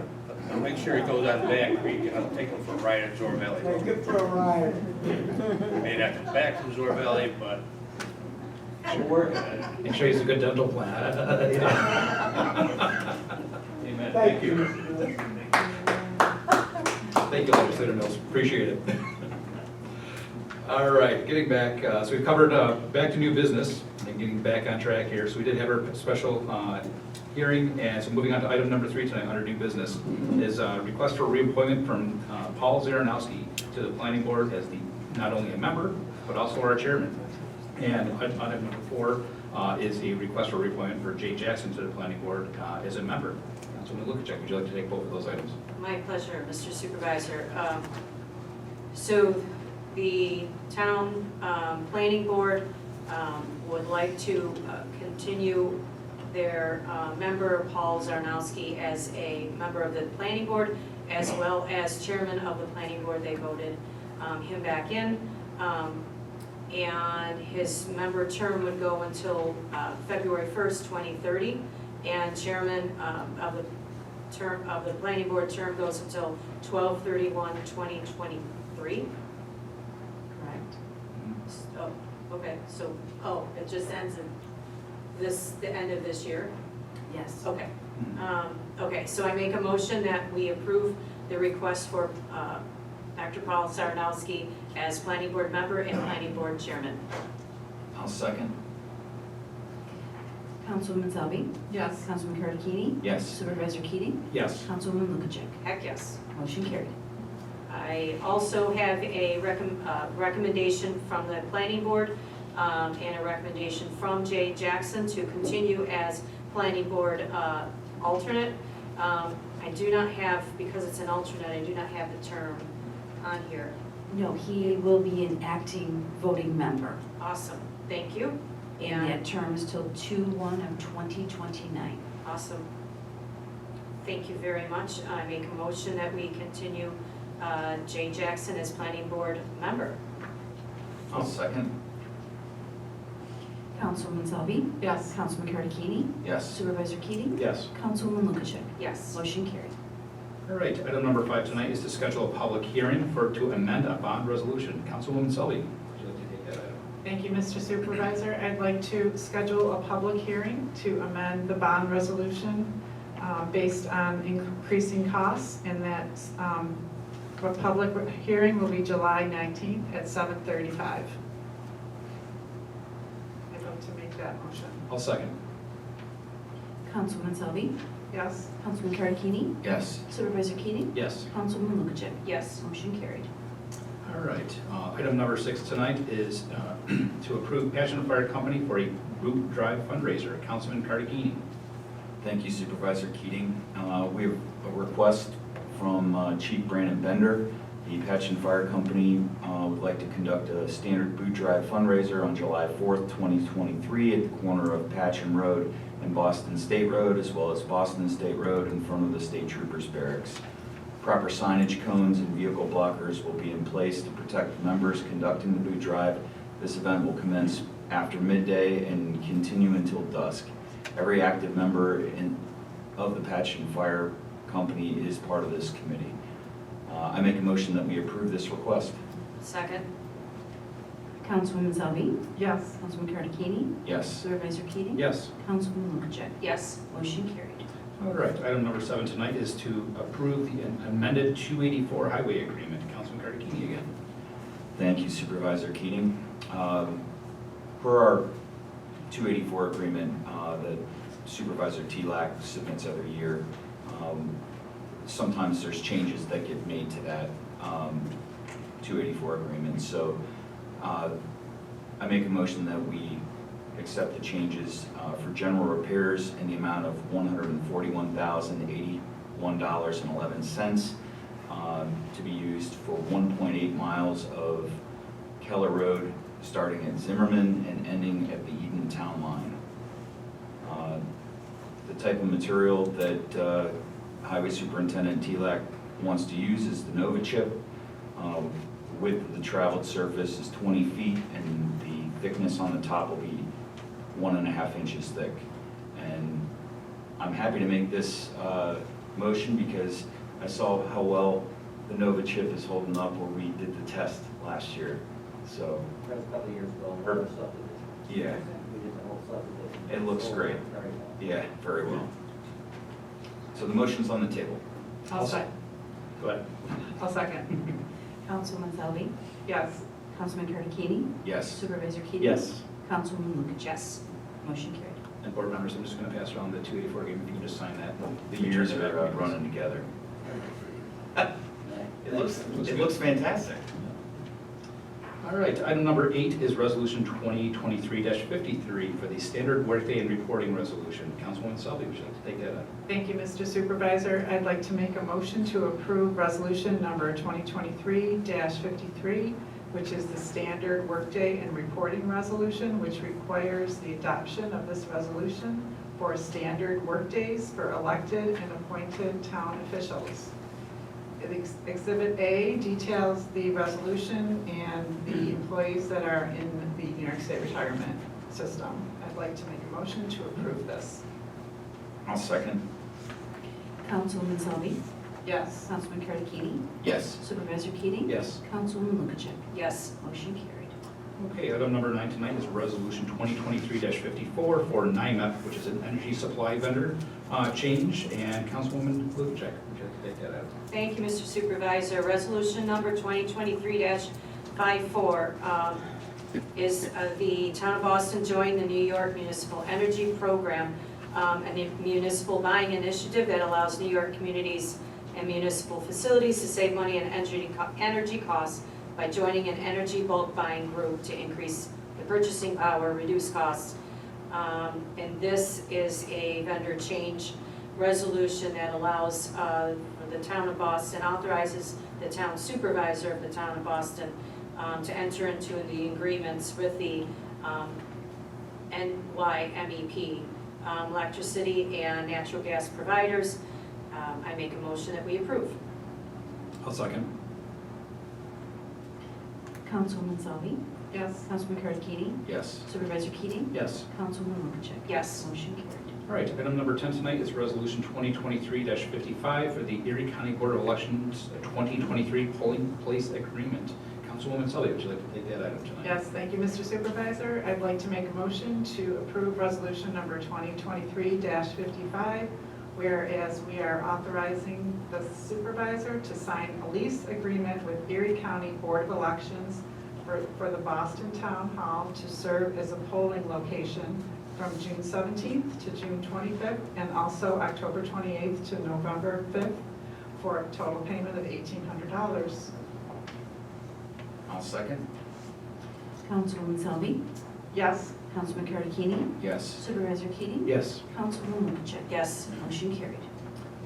I'll make sure he goes on Back Creek, and I'll take him for a ride at Zor Valley take Road. him for a ride. May not come back from Zor Valley, but we're working on it. Make sure he's a good dental plan. Amen. Thank you, Mr. Mills. Thank you, Legislator Mills, appreciate it. All right, getting back, so we've covered back to new business and getting back on track here. So we did have our special hearing, and so moving on to item number 3 tonight under new business is a request for reappointment from Paul Zaranowski to the planning board as not only a member, but also our chairman. And item number 4 is a request for reappointment for Jay Jackson to the planning board as a member. Councilman Lukacek, would you like to take both of those items? My pleasure, Mr. Supervisor. So the town planning board would like to continue their member, Paul Zarnowski, as a member of the planning board, as well as chairman of the planning board. They voted him back in. And his member term would go until February 1st, 2030. And chairman of the term of the planning board term goes until 12/31/2023. Correct? Oh, okay, so, it just ends in the end of this year? Yes. Okay. Okay, so I make a motion that we approve the request for Dr. Paul Zarnowski as planning board member and planning board chairman. I'll second. Councilwoman Salvi? Yes. Councilman Karadikini? Yes. Supervisor Keating? Yes. Councilwoman Lukacek? Heck, yes. Motion carried. I also have a recommendation from the planning board and a recommendation from Jay Jackson to continue as planning board alternate. I do not have, because it's an alternate, I do not have the term on here. No, he will be an acting voting member, Awesome, thank you. and that term is till 2/1/2029. Awesome. Thank you very much. I make a motion that we continue Jay Jackson as planning board member. I'll second. Councilwoman Salvi, Yes. Councilman Karakini, Yes. Supervisor Keating, Yes. Councilwoman Lukashevich. Yes. Motion carried. All right, item number 5 tonight is to schedule a public hearing to amend a bond resolution. Councilwoman Selby, would you like to take that item? Thank you, Mr. Supervisor. I'd like to schedule a public hearing to amend the bond resolution based on increasing costs, and that a public hearing will be July 19th at 7:35. I'd like to make that motion. I'll second. Councilwoman Selby, Yes? Councilman Karakini, Yes. Supervisor Keating, Yes. Councilwoman Lukashevich. Yes. Motion carried. All right, item number 6 tonight is to approve Passion Fire Company for a boot drive fundraiser. Councilman Carnegie. Thank you Supervisor Keating. We have a request from Chief Brandon Bender. The Patchen Fire Company would like to conduct a standard boot drive fundraiser on July 4th, 2023 at the corner of Patchen Road and Boston State Road, as well as Boston State Road in front of the State Troopers Barracks. Proper signage, cones, and vehicle blockers will be in place to protect the members conducting the boot drive. This event will commence after midday and continue until dusk. Every active member of the Patchen Fire Company is part of this committee. I make a motion that we approve this request. Second? Councilwoman Selby, Yes. Councilman Karakini, Yes. Supervisor Keating, Yes. Councilwoman Lukashevich. Yes. Motion carried. All right, item number 7 tonight is to approve the amended 284 highway agreement. Councilman Carnegie again. Thank you Supervisor Keating. Per our 284 agreement that Supervisor T-Lac submits every year, sometimes there's changes that get made to that 284 agreement. So I make a motion that we accept the changes for general repairs in the amount of $141,081.11 to be used for 1.8 miles of Keller Road, starting at Zimmerman and ending at the Eden Town Line. The type of material that Highway Superintendent T-Lac wants to use is the Nova Chip. Width of the traveled surface is 20 feet, and the thickness on the top will be 1.5 inches thick. And I'm happy to make this motion because I saw how well the Nova Chip is holding up where we did the test last year. So, That was a couple of years ago. Or- yeah, We did the whole subdivision. it looks great. Very well. Yeah, very well. So the motion's on the table. I'll second. Go ahead. I'll second. Councilwoman Selby, Yes. Councilman Karakini, Yes. Supervisor Keating. Yes. Councilwoman Lukashevich. Yes. Motion carried. And board members, I'm just going to pass around the 284 agreement. If you can just sign that. The years are running together. It looks fantastic. All right, item number 8 is resolution 2023-53 for the standard workday and reporting resolution. Councilwoman Selby, would you like to take that up? Thank you, Mr. Supervisor. I'd like to make a motion to approve resolution number 2023-53, which is the standard workday and reporting resolution, which requires the adoption of this resolution for standard workdays for elected and appointed town officials. Exhibit A details the resolution and the employees that are in the New York State retirement system. I'd like to make a motion to approve this. I'll second. Councilwoman Selby, Yes. Councilman Karakini, Yes. Supervisor Keating. Yes. Councilwoman Lukashevich. Yes. Motion carried. Okay, item number 9 tonight is resolution 2023-54 for NIMEP, which is an energy supply vendor change. And Councilwoman Lukashevich, would you like to take that out? Thank you, Mr. Supervisor. Resolution number 2023-54 is the Town of Boston joined the New York Municipal Energy Program, a municipal buying initiative that allows New York communities and municipal facilities to save money on energy costs by joining an energy bulk buying group to increase the purchasing power, reduce costs. And this is a vendor change resolution that allows for the town of Boston, authorizes the town supervisor of the town of Boston to enter into the agreements with the NYMEP, electricity and natural gas providers. I make a motion that we approve. I'll second. Councilwoman Salvi, Yes. Councilman Kearney, Yes. Supervisor Keating, Yes. Councilwoman Lukacek. Yes. Motion carried. All right, item number 10 tonight is Resolution 2023-55 for the Erie County Board of Elections 2023 polling place agreement. Councilwoman Sully, would you like to take that item tonight? Yes, thank you, Mr. Supervisor. I'd like to make a motion to approve resolution number 2023-55, whereas we are authorizing the supervisor to sign a lease agreement with Erie County Board of Elections for the Boston Town Hall to serve as a polling location from June 17th to June 25th, and also October 28th to November 5th, for a total payment of $1,800. I'll second. Councilwoman Salvi, Yes. Councilman Kearney, Yes. Supervisor Keating, Yes. Councilwoman Lukacek. Yes. Motion carried.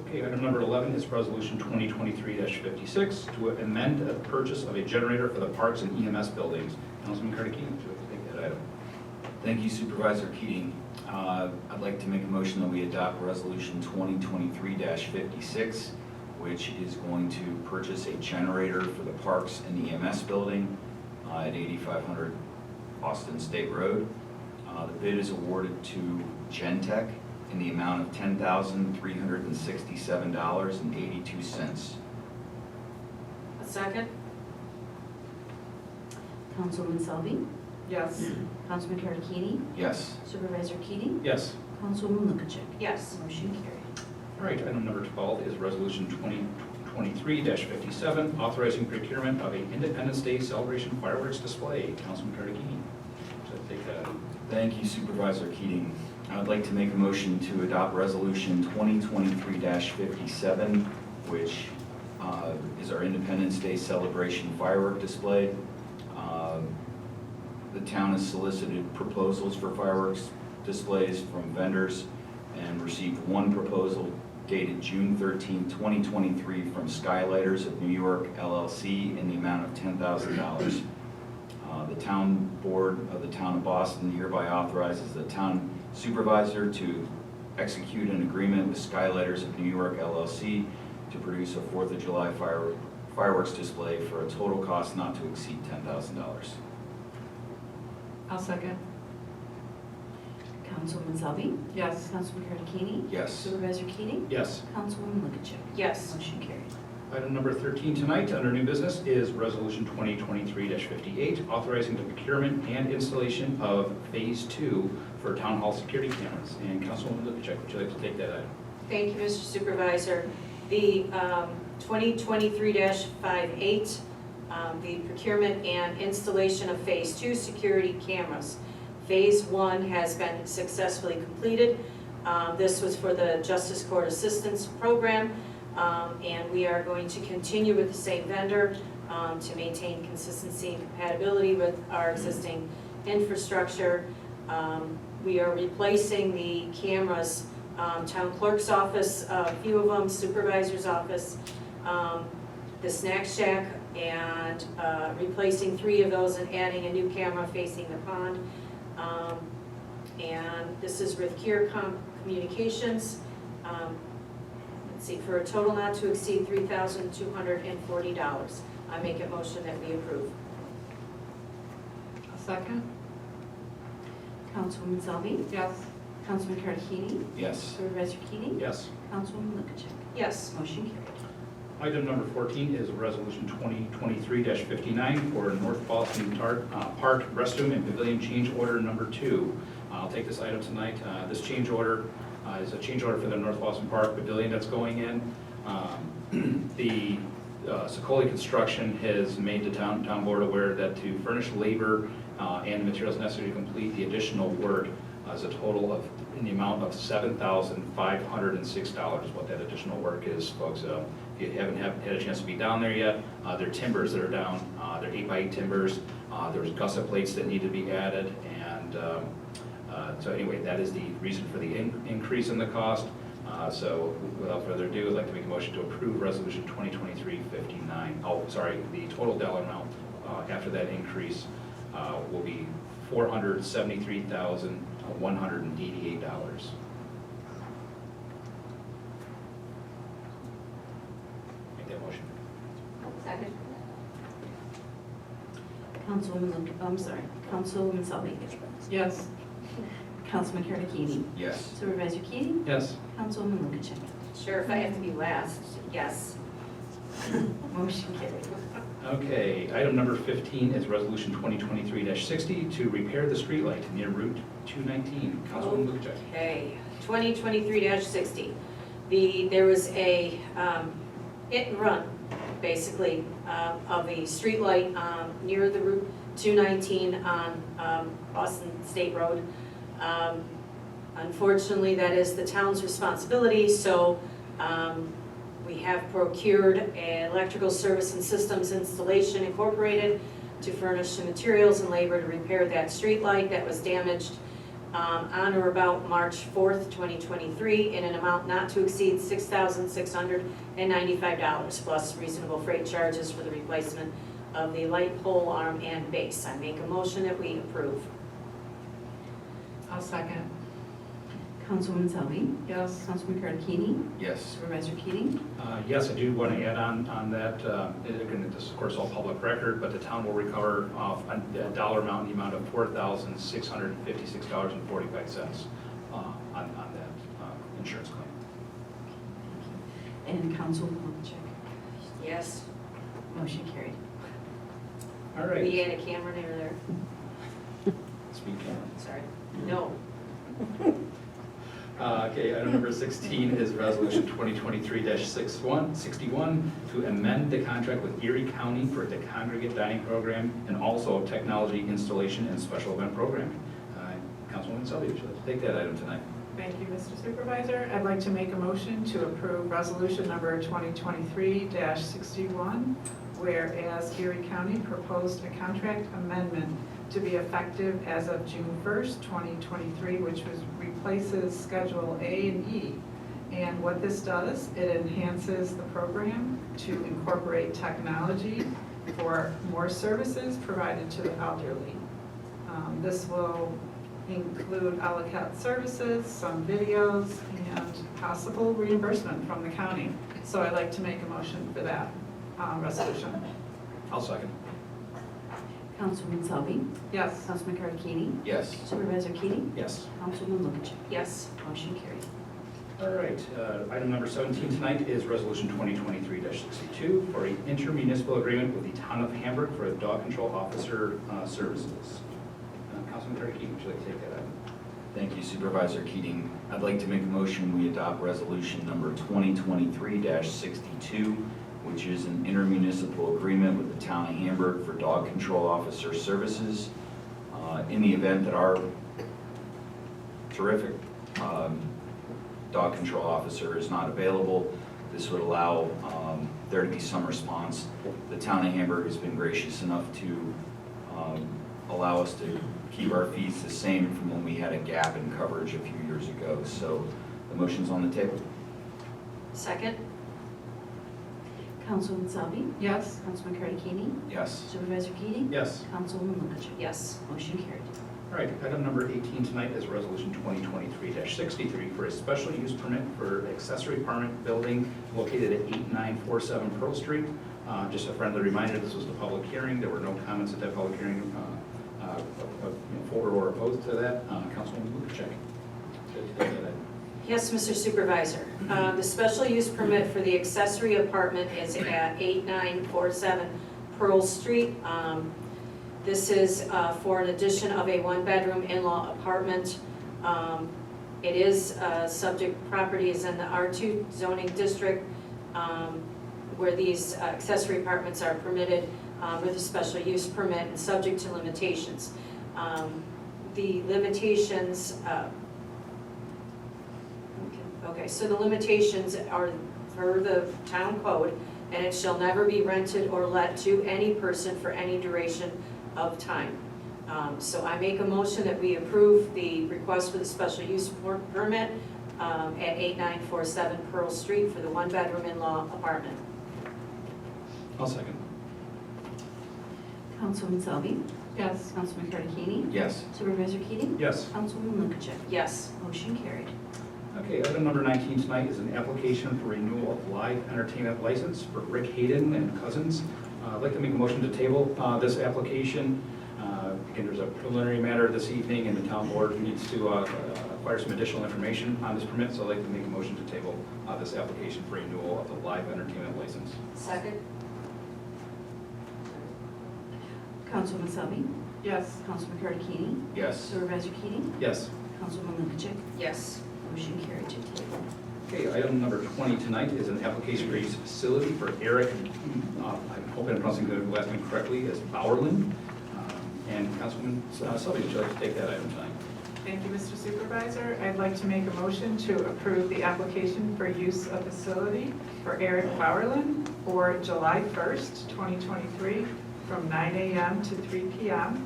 Okay, item number 11 is Resolution 2023-56 to amend the purchase of a generator for the parks and EMS buildings. Councilman Kearney, would you like to take that item? Thank you, Supervisor Keating. I'd like to make a motion that we adopt Resolution 2023-56, which is going to purchase a generator for the Parks and EMS building at 8500 Austin State Road. The bid is awarded to Gentech in the amount of $10,367.82. A second? Councilwoman Salvi, Yes. Councilman Kearney, Yes. Supervisor Keating, Yes. Councilwoman Lukacek. Yes. Motion carried. All right, item number 12 is Resolution 2023-57, authorizing procurement of a Independence Day celebration fireworks display. Councilman Kearney, would you like to take that item? Thank you, Supervisor Keating. I would like to make a motion to adopt Resolution 2023-57, which is our Independence Day celebration firework display. The town has solicited proposals for fireworks displays from vendors and received one proposal dated June 13, 2023 from Skylighters of New York LLC in the amount of $10,000. The town board of the town of Boston hereby authorizes the town supervisor to execute an agreement with Skylighters of New York LLC to produce a 4th of July fireworks display for a total cost not to exceed $10,000. I'll second. Councilwoman Salvi, Yes. Councilman Kearney, Yes. Supervisor Keating, Yes. Councilwoman Lukacek. Yes. Motion carried. Item number 13 tonight, under new business, is Resolution 2023-58, authorizing the procurement and installation of Phase 2 for Town Hall security cameras. And Councilwoman Lukacek, would you like to take that item? Thank you, Mr. Supervisor. The 2023-58, the procurement and installation of Phase 2 security cameras. Phase 1 has been successfully completed. This was for the Justice Court Assistance Program, and we are going to continue with the same vendor to maintain consistency and compatibility with our existing infrastructure. We are replacing the cameras, town clerk's office, a few of them, supervisor's office, the snack shack, and replacing 3 of those and adding a new camera facing the pond. And this is with Kearcom Communications. Let's see, for a total not to exceed $3,240. I make a motion that we approve. I'll second. Councilwoman Salvi, Yes. Councilman Kearney, Yes. Supervisor Keating, Yes. Councilwoman Lukacek. Yes. Motion carried. Item number 14 is Resolution 2023-59 for North Boston Park Restroom and Pavilion Change Order Number 2. I'll take this item tonight. This change order is a change order for the North Boston Park Pavilion that's going in. The Sicoli Construction has made the town board aware that to furnish labor and the materials necessary to complete the additional work is a total of, in the amount of $7,506, what that additional work is, folks. If you haven't had a chance to be down there yet, there are timbers that are down. They're 8x8 timbers. There's gusset plates that need to be added, and so anyway, that is the reason for the increase in the cost. So without further ado, I'd like to make a motion to approve Resolution 2023-59. Oh, sorry, the total dollar amount after that increase will be $473,188. Make that motion. Second. Councilwoman Selby. Yes. Councilman Karadini. Yes. Supervisor Keating. Yes. Councilwoman Lukashev. Sure, if I have to be last, yes. Motion carried. Okay, item number 15 is Resolution 2023-60 to repair the streetlight near Route 219. Councilwoman Lukashev. Okay, 2023-60. There was a hit and run, basically, of a streetlight near the Route 219 on Boston State Road. Unfortunately, that is the town's responsibility, so we have procured an Electrical Service and Systems Installation Incorporated to furnish the materials and labor to repair that streetlight that was damaged on or about March 4th, 2023, in an amount not to exceed $6,695 plus reasonable freight charges for the replacement of the light pole arm and base. I make a motion that we approve. I'll second. Councilwoman Selby. Yes. Councilman Karadini. Yes. Supervisor Keating. Yes, I do want to add on that, again, this is of course all public record, but the town will recover a dollar amount in the amount of $4,656.45 on that insurance claim. And Councilwoman Lukashev. Yes. Motion carried. All right. We had a camera near there. Speak now. Sorry. No. Okay, item number 16 is Resolution 2023-61 to amend the contract with Erie County for the congregate dining program and also technology installation and special event programming. Councilwoman Selby, would you like to take that item tonight? Thank you, Mr. Supervisor. I'd like to make a motion to approve resolution number 2023-61, whereas Erie County proposed a contract amendment to be effective as of June 1st, 2023, which replaces Schedule A and E. And what this does, it enhances the program to incorporate technology for more services provided to the elderly. This will include a la carte services, some videos, and possible reimbursement from the county. So I'd like to make a motion for that resolution. I'll second. Councilwoman Selby. Yes. Councilman Karadini. Yes. Supervisor Keating. Yes. Councilwoman Lukashev. Yes. Motion carried. All right, item number 17 tonight is Resolution 2023-62 for an intermunicipal agreement with the Town of Hamburg for dog control officer services. Councilman Karadini, would you like to take that item? Thank you, Supervisor Keating. I'd like to make a motion we adopt resolution number 2023-62, which is an intermunicipal agreement with the Town of Hamburg for dog control officer services. In the event that our terrific dog control officer is not available, this would allow there to be some response. The Town of Hamburg has been gracious enough to allow us to keep our fees the same from when we had a gap in coverage a few years ago. So the motion's on the table. Second? Councilwoman Selby. Yes. Councilman Karadini. Yes. Supervisor Keating. Yes. Councilwoman Lukashev. Yes. Motion carried. All right, item number 18 tonight is Resolution 2023-63 for a special use permit for accessory apartment building located at 8947 Pearl Street. Just a friendly reminder, this was the public hearing. There were no comments at that public hearing for or opposed to that. Councilwoman Lukashev. Yes, Mr. Supervisor. The special use permit for the accessory apartment is at 8947 Pearl Street. This is for an addition of a one-bedroom in-law apartment. It is subject, property is in the R2 zoning district where these accessory apartments are permitted with a special use permit and subject to limitations. The limitations, okay, so the limitations are for the town code, and it shall never be rented or let to any person for any duration of time. So I make a motion that we approve the request for the special use permit at 8947 Pearl Street for the one-bedroom in-law apartment. I'll second. Councilwoman Selby? Yes. Councilman Carterini? Yes. Supervisor Keating? Yes. Councilwoman Lukacek? Yes. Motion carried. Okay, item number 19 tonight is an application for renewal of live entertainment license for Rick Hayden and Cousins. I'd like to make a motion to table this application. Again, there's a preliminary matter this evening, and the town board needs to acquire some additional information on this permit, so I'd like to make a motion to table this application for renewal of the live entertainment license. Second? Councilwoman Selby? Yes. Councilman Carterini? Yes. Supervisor Keating? Yes. Councilwoman Lukacek? Yes. Motion carried to table. Okay, item number 20 tonight is an application for use facility for Eric, I'm hoping I'm pronouncing the last name correctly, as Bowerland. And Councilwoman Selby, would you like to take that item tonight? Thank you, Mr. Supervisor. I'd like to make a motion to approve the application for use of facility for Eric Bowerland for July 1st, 2023, from 9 a.m. to 3 p.m.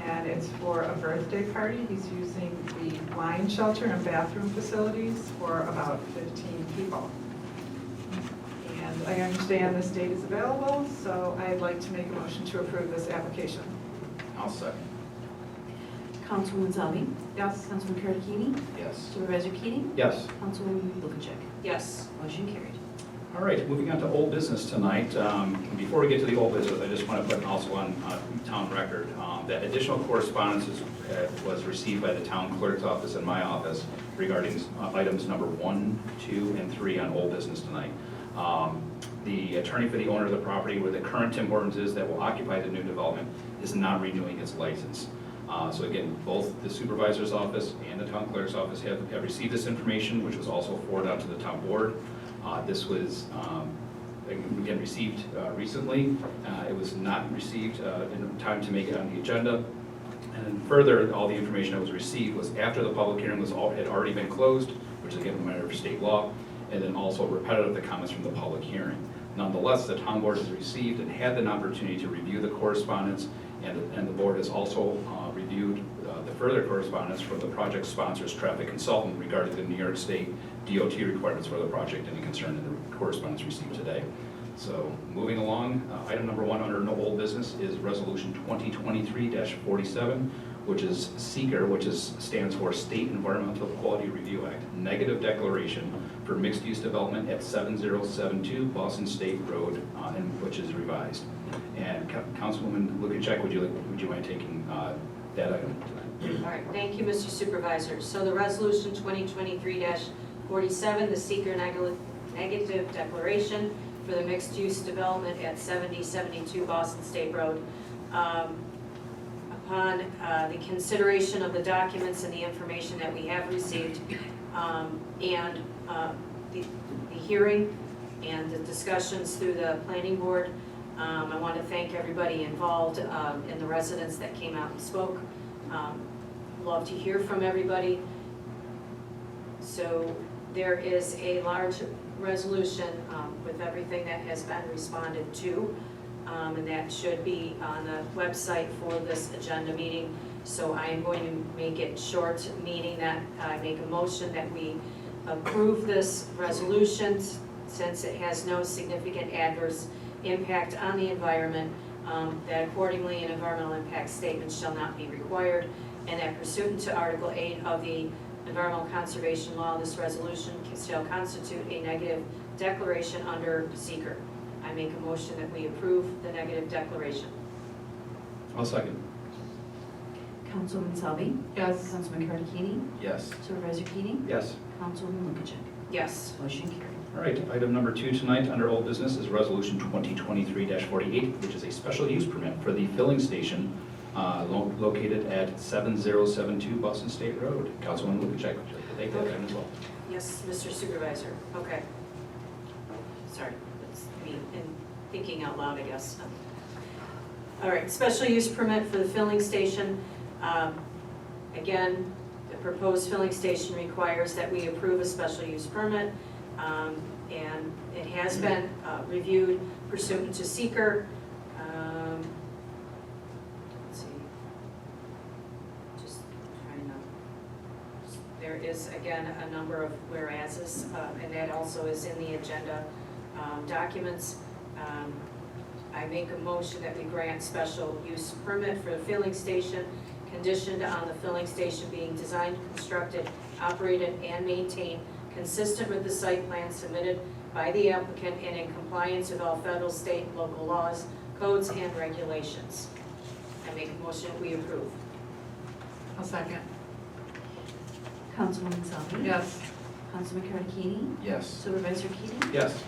And it's for a birthday party. He's using the wine shelter and bathroom facilities for about 15 people. And I understand this date is available, so I'd like to make a motion to approve this application. I'll second. Councilwoman Selby? Yes. Councilman Carterini? Yes. Supervisor Keating? Yes. Councilwoman Lukacek? Yes. Motion carried. All right, moving on to old business tonight. Before we get to the old business, I just want to put also on town record that additional correspondence was received by the town clerk's office and my office regarding items number 1, 2, and 3 on old business tonight. The attorney for the owner of the property where the current Tim Hortons is that will occupy the new development is not renewing its license. So again, both the supervisor's office and the town clerk's office have received this information, which was also forwarded out to the town board. This was, again, received recently. It was not received in time to make it on the agenda. And further, all the information that was received was after the public hearing had already been closed, which is again a matter of state law, and then also repetitive the comments from the public hearing. Nonetheless, the town board has received and had an opportunity to review the correspondence, and the board has also reviewed the further correspondence from the project sponsor's traffic consultant regarding the New York State DOT requirements for the project and the concern in the correspondence received today. So moving along, item number 1 under no old business is resolution 2023-47, which is SEEKR, which stands for State Environmental Quality Review Act, negative declaration for mixed-use development at 7072 Boston State Road, and which is revised. And Councilwoman Lukacek, would you mind taking that item tonight? All right, thank you, Mr. Supervisor. So the resolution 2023-47, the SEEKR negative declaration for the mixed-use development at 7072 Boston State Road. Upon the consideration of the documents and the information that we have received, and the hearing and the discussions through the planning board, I want to thank everybody involved and the residents that came out and spoke. Love to hear from everybody. So there is a large resolution with everything that has been responded to, and that should be on the website for this agenda meeting. So I am going to make it short, meaning that I make a motion that we approve this resolution since it has no significant adverse impact on the environment, that accordingly an environmental impact statement shall not be required, and that pursuant to Article 8 of the Environmental Conservation Law, this resolution shall constitute a negative declaration under SEEKR. I make a motion that we approve the negative declaration. I'll second. Councilwoman Selby? Yes. Councilman Carterini? Yes. Supervisor Keating? Yes. Councilwoman Lukacek? Yes. Motion carried. All right, item number 2 tonight under old business is resolution 2023-48, which is a special use permit for the filling station located at 7072 Boston State Road. Councilwoman Lukacek, would you like to take that item as well? Yes, Mr. Supervisor. Okay. Sorry, that's me thinking out loud, I guess. All right, special use permit for the filling station. Again, the proposed filling station requires that we approve a special use permit, and it has been reviewed pursuant to SEEKR. Let's see, just trying to, there is, again, a number of whereases, and that also is in the agenda documents. I make a motion that we grant special use permit for the filling station, conditioned on the filling station being designed, constructed, operated, and maintained consistent with the site plan submitted by the applicant and in compliance with all federal, state, and local laws, codes, and regulations. I make a motion we approve. I'll second. Councilwoman Salvi. Yes. Councilman Karakini. Yes. Supervisor Keating. Yes.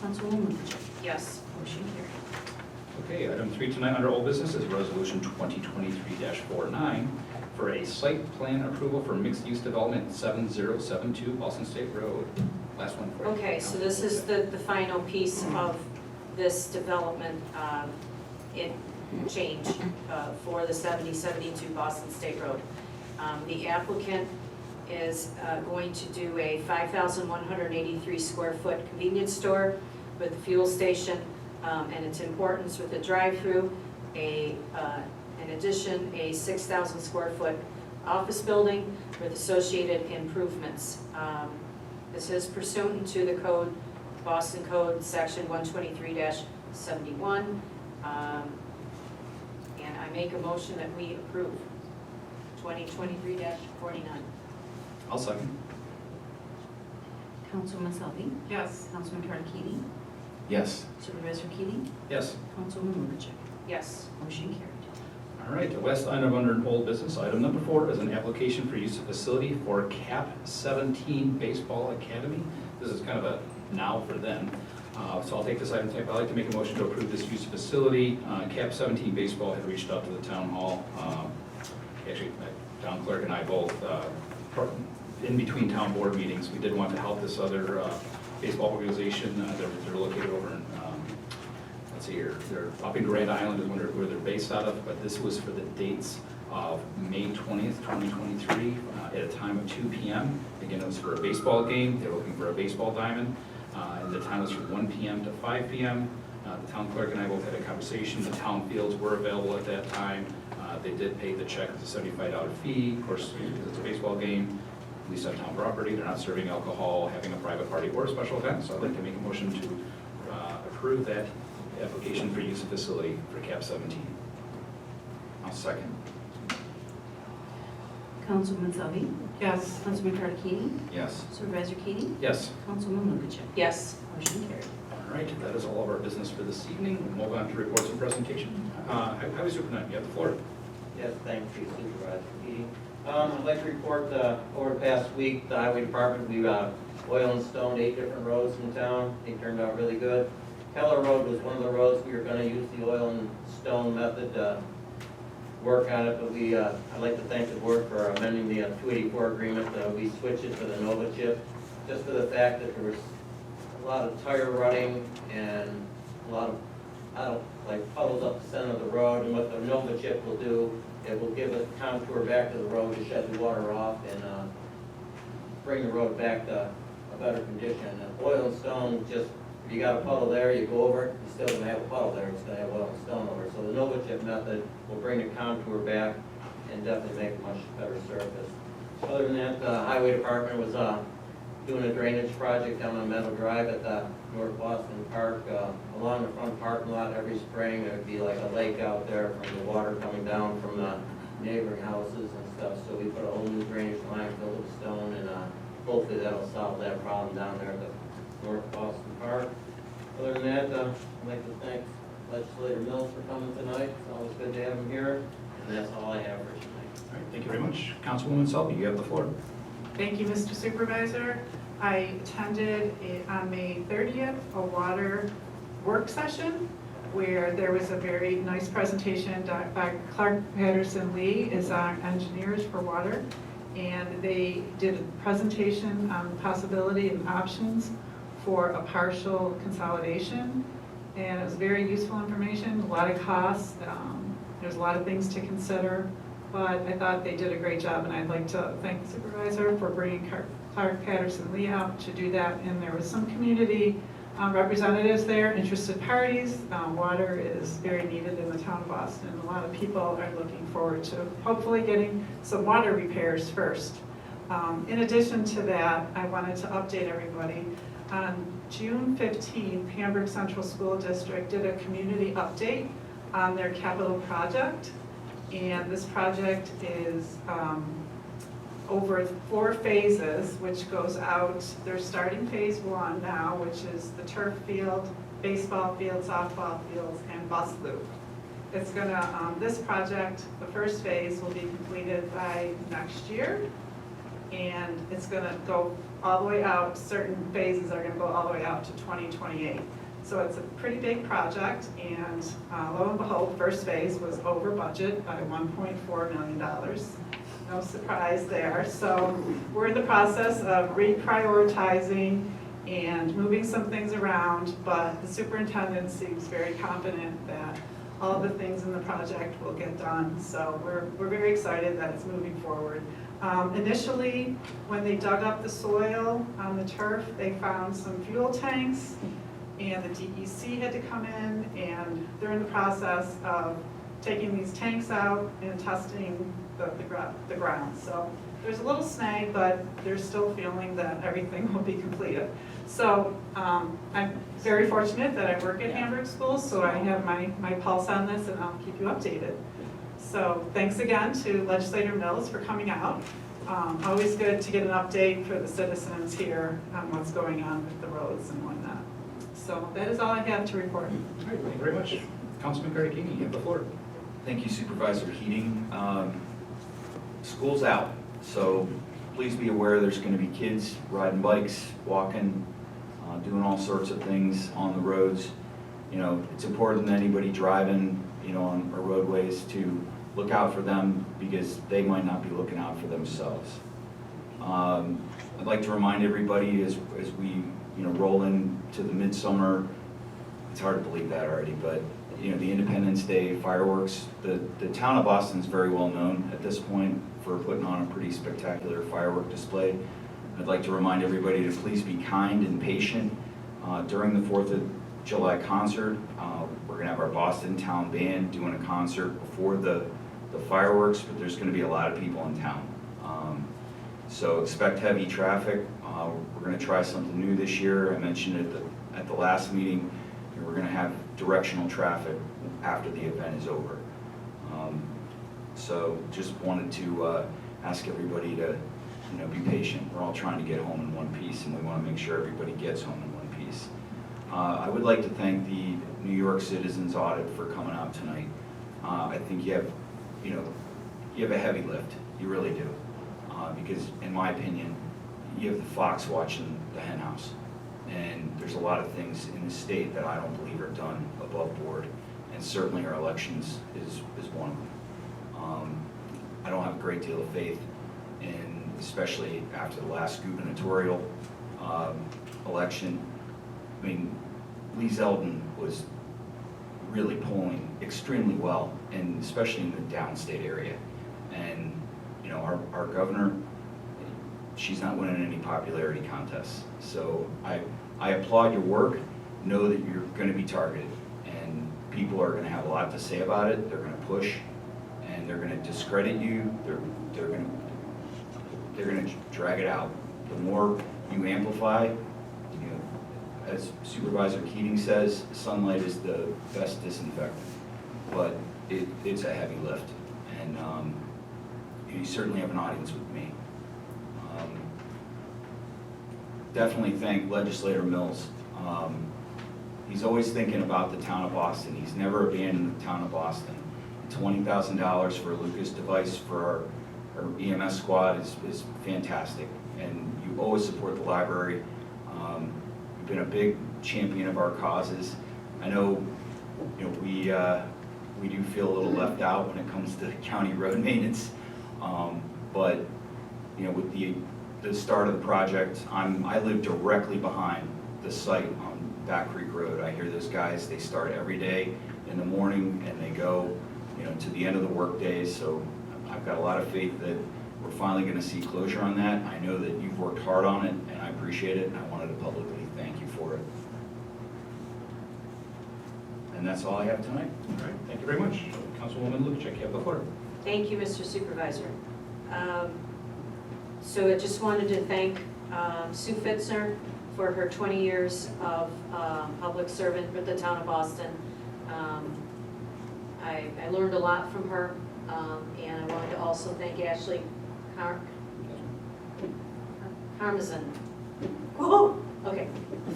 Councilwoman Luther. Yes. Motion carried. Okay, item 3 tonight under old business is resolution 2023-49 for a site plan approval for mixed-use development 7072 Boston State Road. Last one for you. Okay, so this is the final piece of this development change for the 7072 Boston State Road. The applicant is going to do a 5,183 square foot convenience store with a fuel station and its importance with the drive-through, in addition, a 6,000 square foot office building with associated improvements. This is pursuant to the code, Boston Code, section 123-71. And I make a motion that we approve 2023-49. I'll second. Councilwoman Salvi. Yes. Councilman Karakini. Yes. Supervisor Keating. Yes. Councilwoman Luther. Yes. Motion carried. All right, the last item under old business, item number 4 is an application for use of facility for CAP 17 Baseball Academy. This is kind of a now for then. So I'll take this item. I'd like to make a motion to approve this use of facility. CAP 17 Baseball had reached out to the town hall. Actually, town clerk and I both, in between town board meetings, we did want to help this other baseball organization. They're located over in, let's see here, they're up in Grand Island is where they're based out of, but this was for the dates of May 20th, 2023, at a time of 2 p.m. Again, it was for a baseball game. They're looking for a baseball diamond. And the time was from 1 p.m. to 5 p.m. The town clerk and I both had a conversation. The town fields were available at that time. They did pay the check as a $75 fee. Of course, because it's a baseball game, at least on town property, they're not serving alcohol, having a private party, or a special event. So I'd like to make a motion to approve that application for use of facility for CAP 17. I'll second. Councilwoman Salvi. Yes. Councilman Karakini. Yes. Supervisor Keating. Yes. Councilwoman Luther. Yes. Motion carried. All right, that is all of our business for this evening. We'll move on to reports and presentation. Highway Superintendent, you have the floor. Yes, thank you, Supervisor Keating. I'd like to report over the past week, the highway department, we oil and stoned 8 different roads in town. They turned out really good. Keller Road was one of the roads we were going to use the oil and stone method to work on it, but I'd like to thank the board for amending the 284 agreement. We switched it to the Nova chip, just for the fact that there was a lot of tire running and a lot of, like puddles up the center of the road. And what the Nova chip will do, it will give a contour back to the road to shed the water off and bring the road back to a better condition. And oil and stone, just if you got a puddle there, you go over it, you're still gonna have a puddle there, it's gonna have oil and stone over it. So the Nova chip method will bring the contour back and definitely make a much better surface. Other than that, the highway department was doing a drainage project down on Meadow Drive at the North Boston Park. Along the front parking lot every spring, there'd be like a lake out there from the water coming down from the neighboring houses and stuff. So we put a whole new drainage line filled with stone, and hopefully that'll solve that problem down there at the North Boston Park. Other than that, I'd like to thank Legislator Mills for coming tonight. It's always good to have him here, and that's all I have for tonight. All right, thank you very much. Councilwoman Selby, you have the floor. Thank you, Mr. Supervisor. I attended on May 30th a water work session where there was a very nice presentation by Clark Patterson Lee, is our engineers for water, and they did a presentation on possibility and options for a partial consolidation, and it was very useful information, a lot of costs, there's a lot of things to consider, but I thought they did a great job, and I'd like to thank the supervisor for bringing Clark Patterson Lee out to do that, and there was some community representatives there, interested parties. Water is very needed in the town of Boston. A lot of people are looking forward to hopefully getting some water repairs first. In addition to that, I wanted to update everybody. On June 15th, Hamburg Central School District did a community update on their capital project. And this project is over 4 phases, which goes out, they're starting phase 1 now, which is the turf field, baseball field, softball fields, and bus loop. It's gonna, this project, the first phase will be completed by next year, and it's gonna go all the way out, certain phases are gonna go all the way out to 2028. So it's a pretty big project, and lo and behold, first phase was over budget by $1.4 million. No surprise there. So we're in the process of reprioritizing and moving some things around, but the superintendent seems very confident that all the things in the project will get done. So we're very excited that it's moving forward. Initially, when they dug up the soil on the turf, they found some fuel tanks, and the DEC had to come in, and they're in the process of taking these tanks out and testing the ground. So there's a little snag, but they're still feeling that everything will be completed. So I'm very fortunate that I work at Hamburg Schools, so I have my pulse on this, and I'll keep you updated. So thanks again to Legislator Mills for coming out. Always good to get an update for the citizens here on what's going on with the roads and whatnot. So that is all I have to report. All right, thank you very much. Councilman Cardicini, you have the floor. Thank you Supervisor Keating. School's out, so please be aware there's going to be kids riding bikes, walking, doing all sorts of things on the roads. You know, it's important that anybody driving, you know, on our roadways to look out for them because they might not be looking out for themselves. I'd like to remind everybody as we roll into the midsummer, it's hard to believe that already, but the Independence Day fireworks, the town of Boston is very well known at this point for putting on a pretty spectacular firework display. I'd like to remind everybody to please be kind and patient during the 4th of July concert. We're going to have our Boston Town Band doing a concert before the fireworks, but there's going to be a lot of people in town. So expect heavy traffic. We're going to try something new this year. I mentioned it at the last meeting. We're going to have directional traffic after the event is over. So just wanted to ask everybody to be patient. We're all trying to get home in one piece, and we want to make sure everybody gets home in one piece. I would like to thank the New York Citizens Audit for coming out tonight. I think you have a heavy lift. You really do. Because in my opinion, you have the fox watching the hen house. And there's a lot of things in the state that I don't believe are done above board. And certainly our elections is one of them. I don't have a great deal of faith in, especially after the last gubernatorial election. I mean, Lee Zeldin was really polling extremely well, and especially in the downstate area. And our governor, she's not winning any popularity contests. So I applaud your work. Know that you're going to be targeted, and people are going to have a lot to say about it. They're going to push, and they're going to discredit you. They're going to drag it out. The more you amplify, as Supervisor Keating says, sunlight is the best disinfectant. But it's a heavy lift, and you certainly have an audience with me. Definitely thank Legislator Mills. He's always thinking about the town of Boston. He's never abandoned the town of Boston. $20,000 for a Lucas device for our EMS squad is fantastic, and you always support the library. You've been a big champion of our causes. I know, we do feel a little left out when it comes to county road maintenance, but with the start of the project, I live directly behind the site on Back Creek Road. I hear those guys, they start every day in the morning and they go to the end of the work days. So I've got a lot of faith that we're finally going to see closure on that. I know that you've worked hard on it, and I appreciate it, and I wanted to publicly thank you for it. And that's all I have tonight. All right, thank you very much. Councilwoman Lukic, you have the floor. Thank you, Mr. Supervisor. So I just wanted to thank Sue Fitzner for her 20 years of public servant for the town of Boston. I learned a lot from her, and I wanted to also thank Ashley Karmazin. Whoa, okay,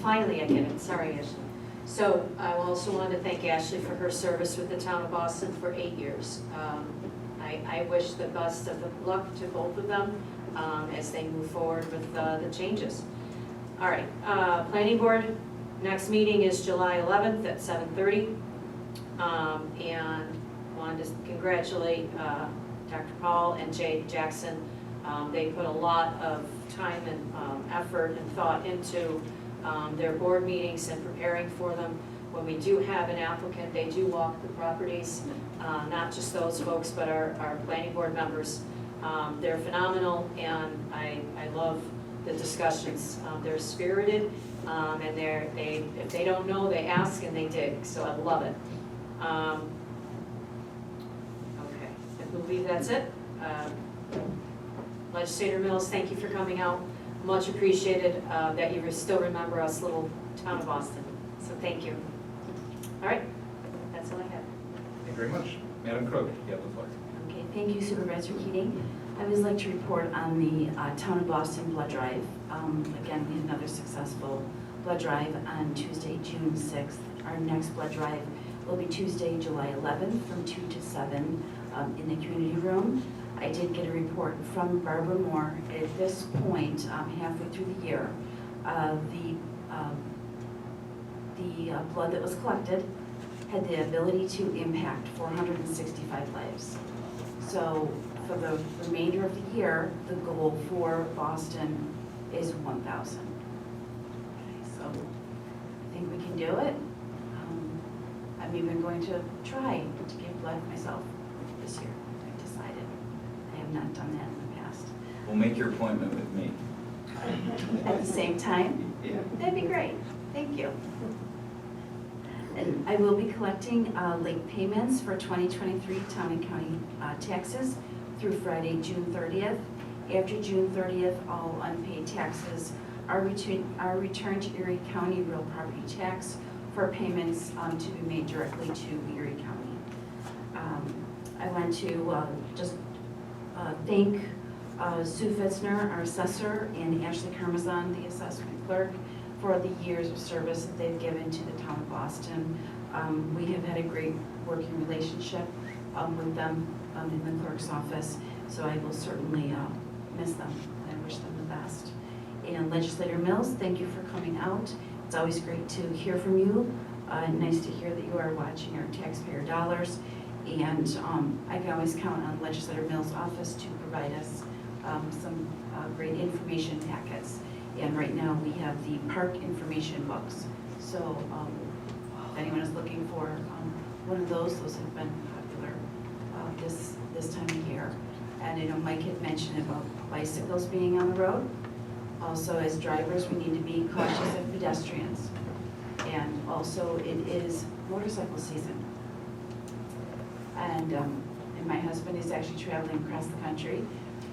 finally I get it, sorry Ashley. So I also want to thank Ashley for her service with the town of Boston for 8 years. I wish the best of luck to both of them as they move forward with the changes. All right, planning board, next meeting is July 11th at 7:30. And wanted to congratulate Dr. Paul and Jay Jackson. They put a lot of time and effort and thought into their board meetings and preparing for them. When we do have an applicant, they do walk the properties, not just those folks, but our planning board members. They're phenomenal, and I love the discussions. They're spirited, and if they don't know, they ask and they dig, so I love it. Okay, I believe that's it. Legislator Mills, thank you for coming out. Much appreciated that you still remember us, little town of Boston. So thank you. All right, that's all I have. Thank you very much. Madam Krug, you have the floor. Okay, thank you Supervisor Keating. I would like to report on the Town of Boston blood drive. Again, we had another successful blood drive on Tuesday, June 6th. Our next blood drive will be Tuesday, July 11th from 2 to 7 in the community room. I did get a report from Barbara Moore. At this point, halfway through the year, the blood that was collected had the ability to impact 465 lives. So for the remainder of the year, the goal for Boston is 1,000. So I think we can do it. I'm even going to try to give blood myself this year. I've decided. I have not done that in the past. We'll make your appointment with me. At the same time? Yeah. That'd be great. Thank you. And I will be collecting late payments for 2023 town and county taxes through Friday, June 30th. After June 30th, all unpaid taxes are returned to Erie County real property tax for payments to be made directly to Erie County. I want to just thank Sue Fitzner, our assessor, and Ashley Karmazin, the assessment clerk, for the years of service that they've given to the town of Boston. We have had a great working relationship with them in the clerk's office, so I will certainly miss them, and I wish them the best. And Legislator Mills, thank you for coming out. It's always great to hear from you. Nice to hear that you are watching our taxpayer dollars. And I can always count on Legislator Mills' office to provide us some great information packets. And right now we have the park information books. So if anyone is looking for one of those have been popular this time of year. And I know Mike had mentioned about bicycles being on the road. Also, as drivers, we need to be cautious of pedestrians. And also, it is motorcycle season. And my husband is actually traveling across the country.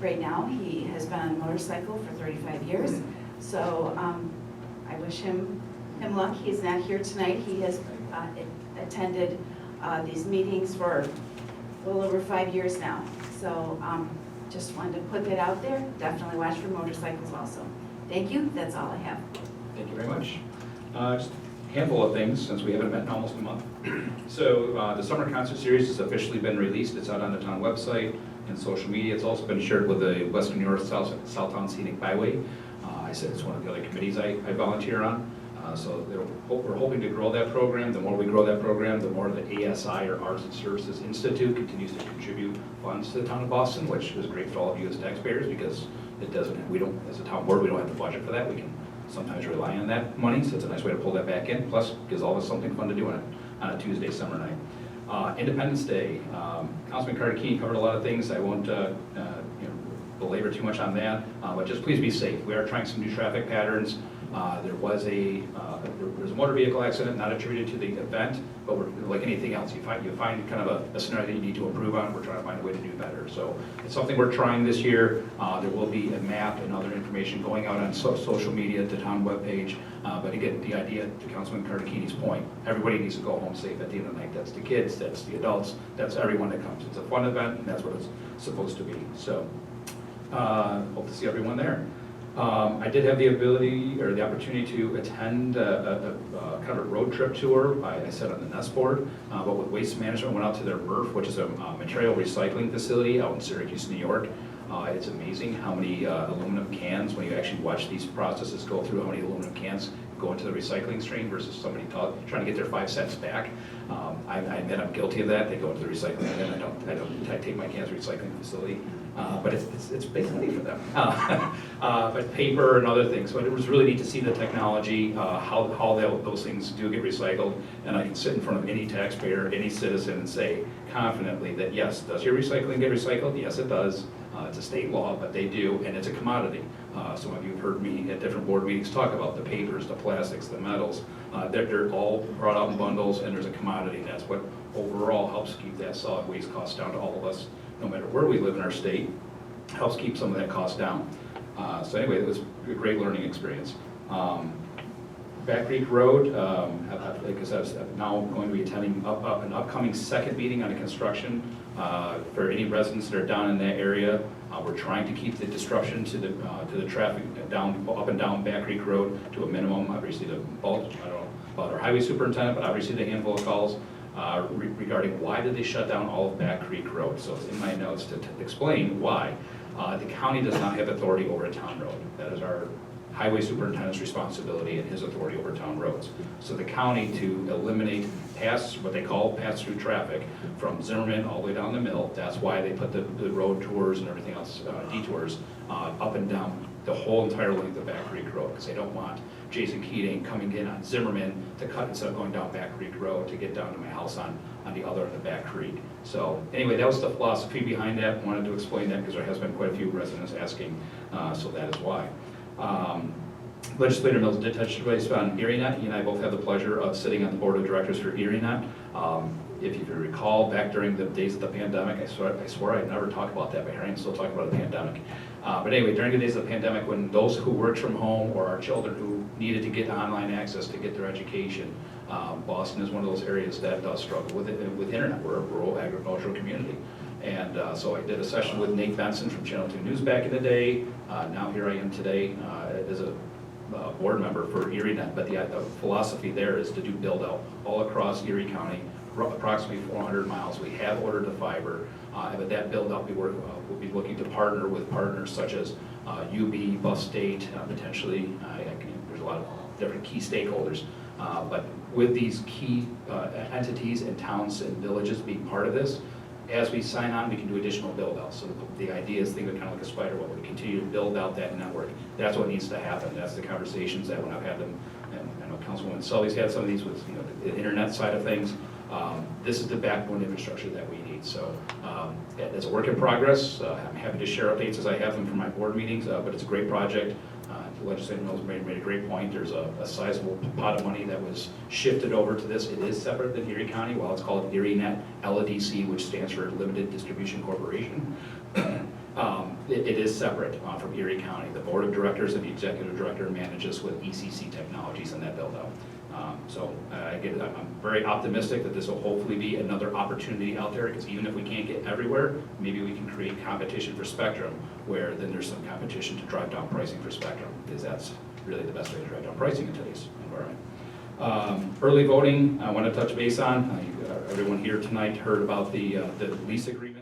Right now, he has been on a motorcycle for 35 years. So I wish him luck. He's not here tonight. He has attended these meetings for a little over 5 years now. So just wanted to put that out there. Definitely watch for motorcycles also. Thank you. That's all I have. Thank you very much. Just a handful of things since we haven't met in almost a month. So the summer concert series has officially been released. It's out on the town website and social media. It's also been shared with the Western New York Southtown Scenic Byway. I said it's one of the other committees I volunteer on. So we're hoping to grow that program. The more we grow that program, the more the ASI, or Arts and Services Institute, continues to contribute funds to the town of Boston, which is great for all of you as taxpayers, because it doesn't, we don't, as a town board, we don't have the budget for that. We can sometimes rely on that money, so it's a nice way to pull that back in. Plus, gives all of us something fun to do on a Tuesday summer night. Independence Day. Councilman Carter Keene covered a lot of things. I won't belabor too much on that, but just please be safe. We are trying some new traffic patterns. There was a motor vehicle accident not attributed to the event, but like anything else, you find kind of a scenario that you need to improve on. We're trying to find a way to do better. So it's something we're trying this year. There will be a map and other information going out on social media, the town webpage. But again, the idea, to Councilman Cardicchini's point, everybody needs to go home safe at the end of the night. That's the kids, that's the adults, that's everyone that comes. It's a fun event, and that's what it's supposed to be. So hope to see everyone there. I did have the ability or the opportunity to attend kind of a road trip tour. I sat on the NEST board, but with Waste Management, went out to their MRF, which is a material recycling facility out in Syracuse, New York. It's amazing how many aluminum cans, when you actually watch these processes go through, how many aluminum cans go into the recycling stream versus somebody trying to get their 5 cents back. I admit I'm guilty of that. They go into the recycling bin. I take my cans to the recycling facility. But it's big money for them. But paper and other things. But it was really neat to see the technology, how those things do get recycled. And I can sit in front of any taxpayer, any citizen, and say confidently that yes, does your recycling get recycled? Yes, it does. It's a state law, but they do, and it's a commodity. Some of you have heard me at different board meetings talk about the papers, the plastics, the metals. They're all brought out in bundles, and there's a commodity. That's what overall helps keep that solid waste cost down to all of us, no matter where we live in our state. Helps keep some of that cost down. So anyway, it was a great learning experience. Back Creek Road, like I said, I'm now going to be attending an upcoming second meeting on the construction. For any residents that are down in that area, we're trying to keep the disruption to the traffic up and down Back Creek Road to a minimum. I've received a bulk, I don't know about our highway superintendent, but I've received a handful of calls regarding why did they shut down all of Back Creek Road. So it's in my notes to explain why. The county does not have authority over a town road. That is our highway superintendent's responsibility and his authority over town roads. So the county, to eliminate what they call pass-through traffic from Zimmerman all the way down the mill, that's why they put the road tours and everything else, detours, up and down the whole entire length of Back Creek Road, because they don't want Jason Keating coming in on Zimmerman to cut instead of going down Back Creek Road to get down to my house on the other end of Back Creek. So anyway, that was the philosophy behind that. Wanted to explain that because there has been quite a few residents asking, so that is why. Legislator Mills did touch base on ERINET. He and I both have the pleasure of sitting on the board of directors for ERINET. If you recall, back during the days of the pandemic, I swear I'd never talk about that, but here I am still talking about the pandemic. But anyway, during the days of the pandemic, when those who worked from home or our children who needed to get online access to get their education, Boston is one of those areas that does struggle with internet. We're a rural agricultural community. And so I did a session with Nate Benson from Channel 2 News back in the day. Now here I am today as a board member for ERINET. But the philosophy there is to do build out all across Erie County, approximately 400 miles. We have ordered the fiber, but that build out we'll be looking to partner with partners such as UB, Buff State, potentially. There's a lot of different key stakeholders. But with these key entities and towns and villages being part of this, as we sign on, we can do additional build outs. So the idea is think of it kind of like a spider web. We continue to build out that network. That's what needs to happen. That's the conversations that when I've had them, and I know Councilwoman Sully's had some of these with the internet side of things. This is the backbone infrastructure that we need. So it's a work in progress. I'm happy to share updates as I have them from my board meetings, but it's a great project. The legislator made a great point. There's a sizable pot of money that was shifted over to this. It is separate than Erie County, while it's called ERINET LDC, which stands for Limited Distribution Corporation. It is separate from Erie County. The board of directors and the executive director manages with ECC Technologies in that build out. I'm very optimistic that this will hopefully be another opportunity out there, because even if we can't get everywhere, maybe we can create competition for spectrum, where then there's some competition to drive down pricing for spectrum, because that's really the best way to drive down pricing in today's environment. Early voting, I want to touch base on. Everyone here tonight heard about the lease agreement.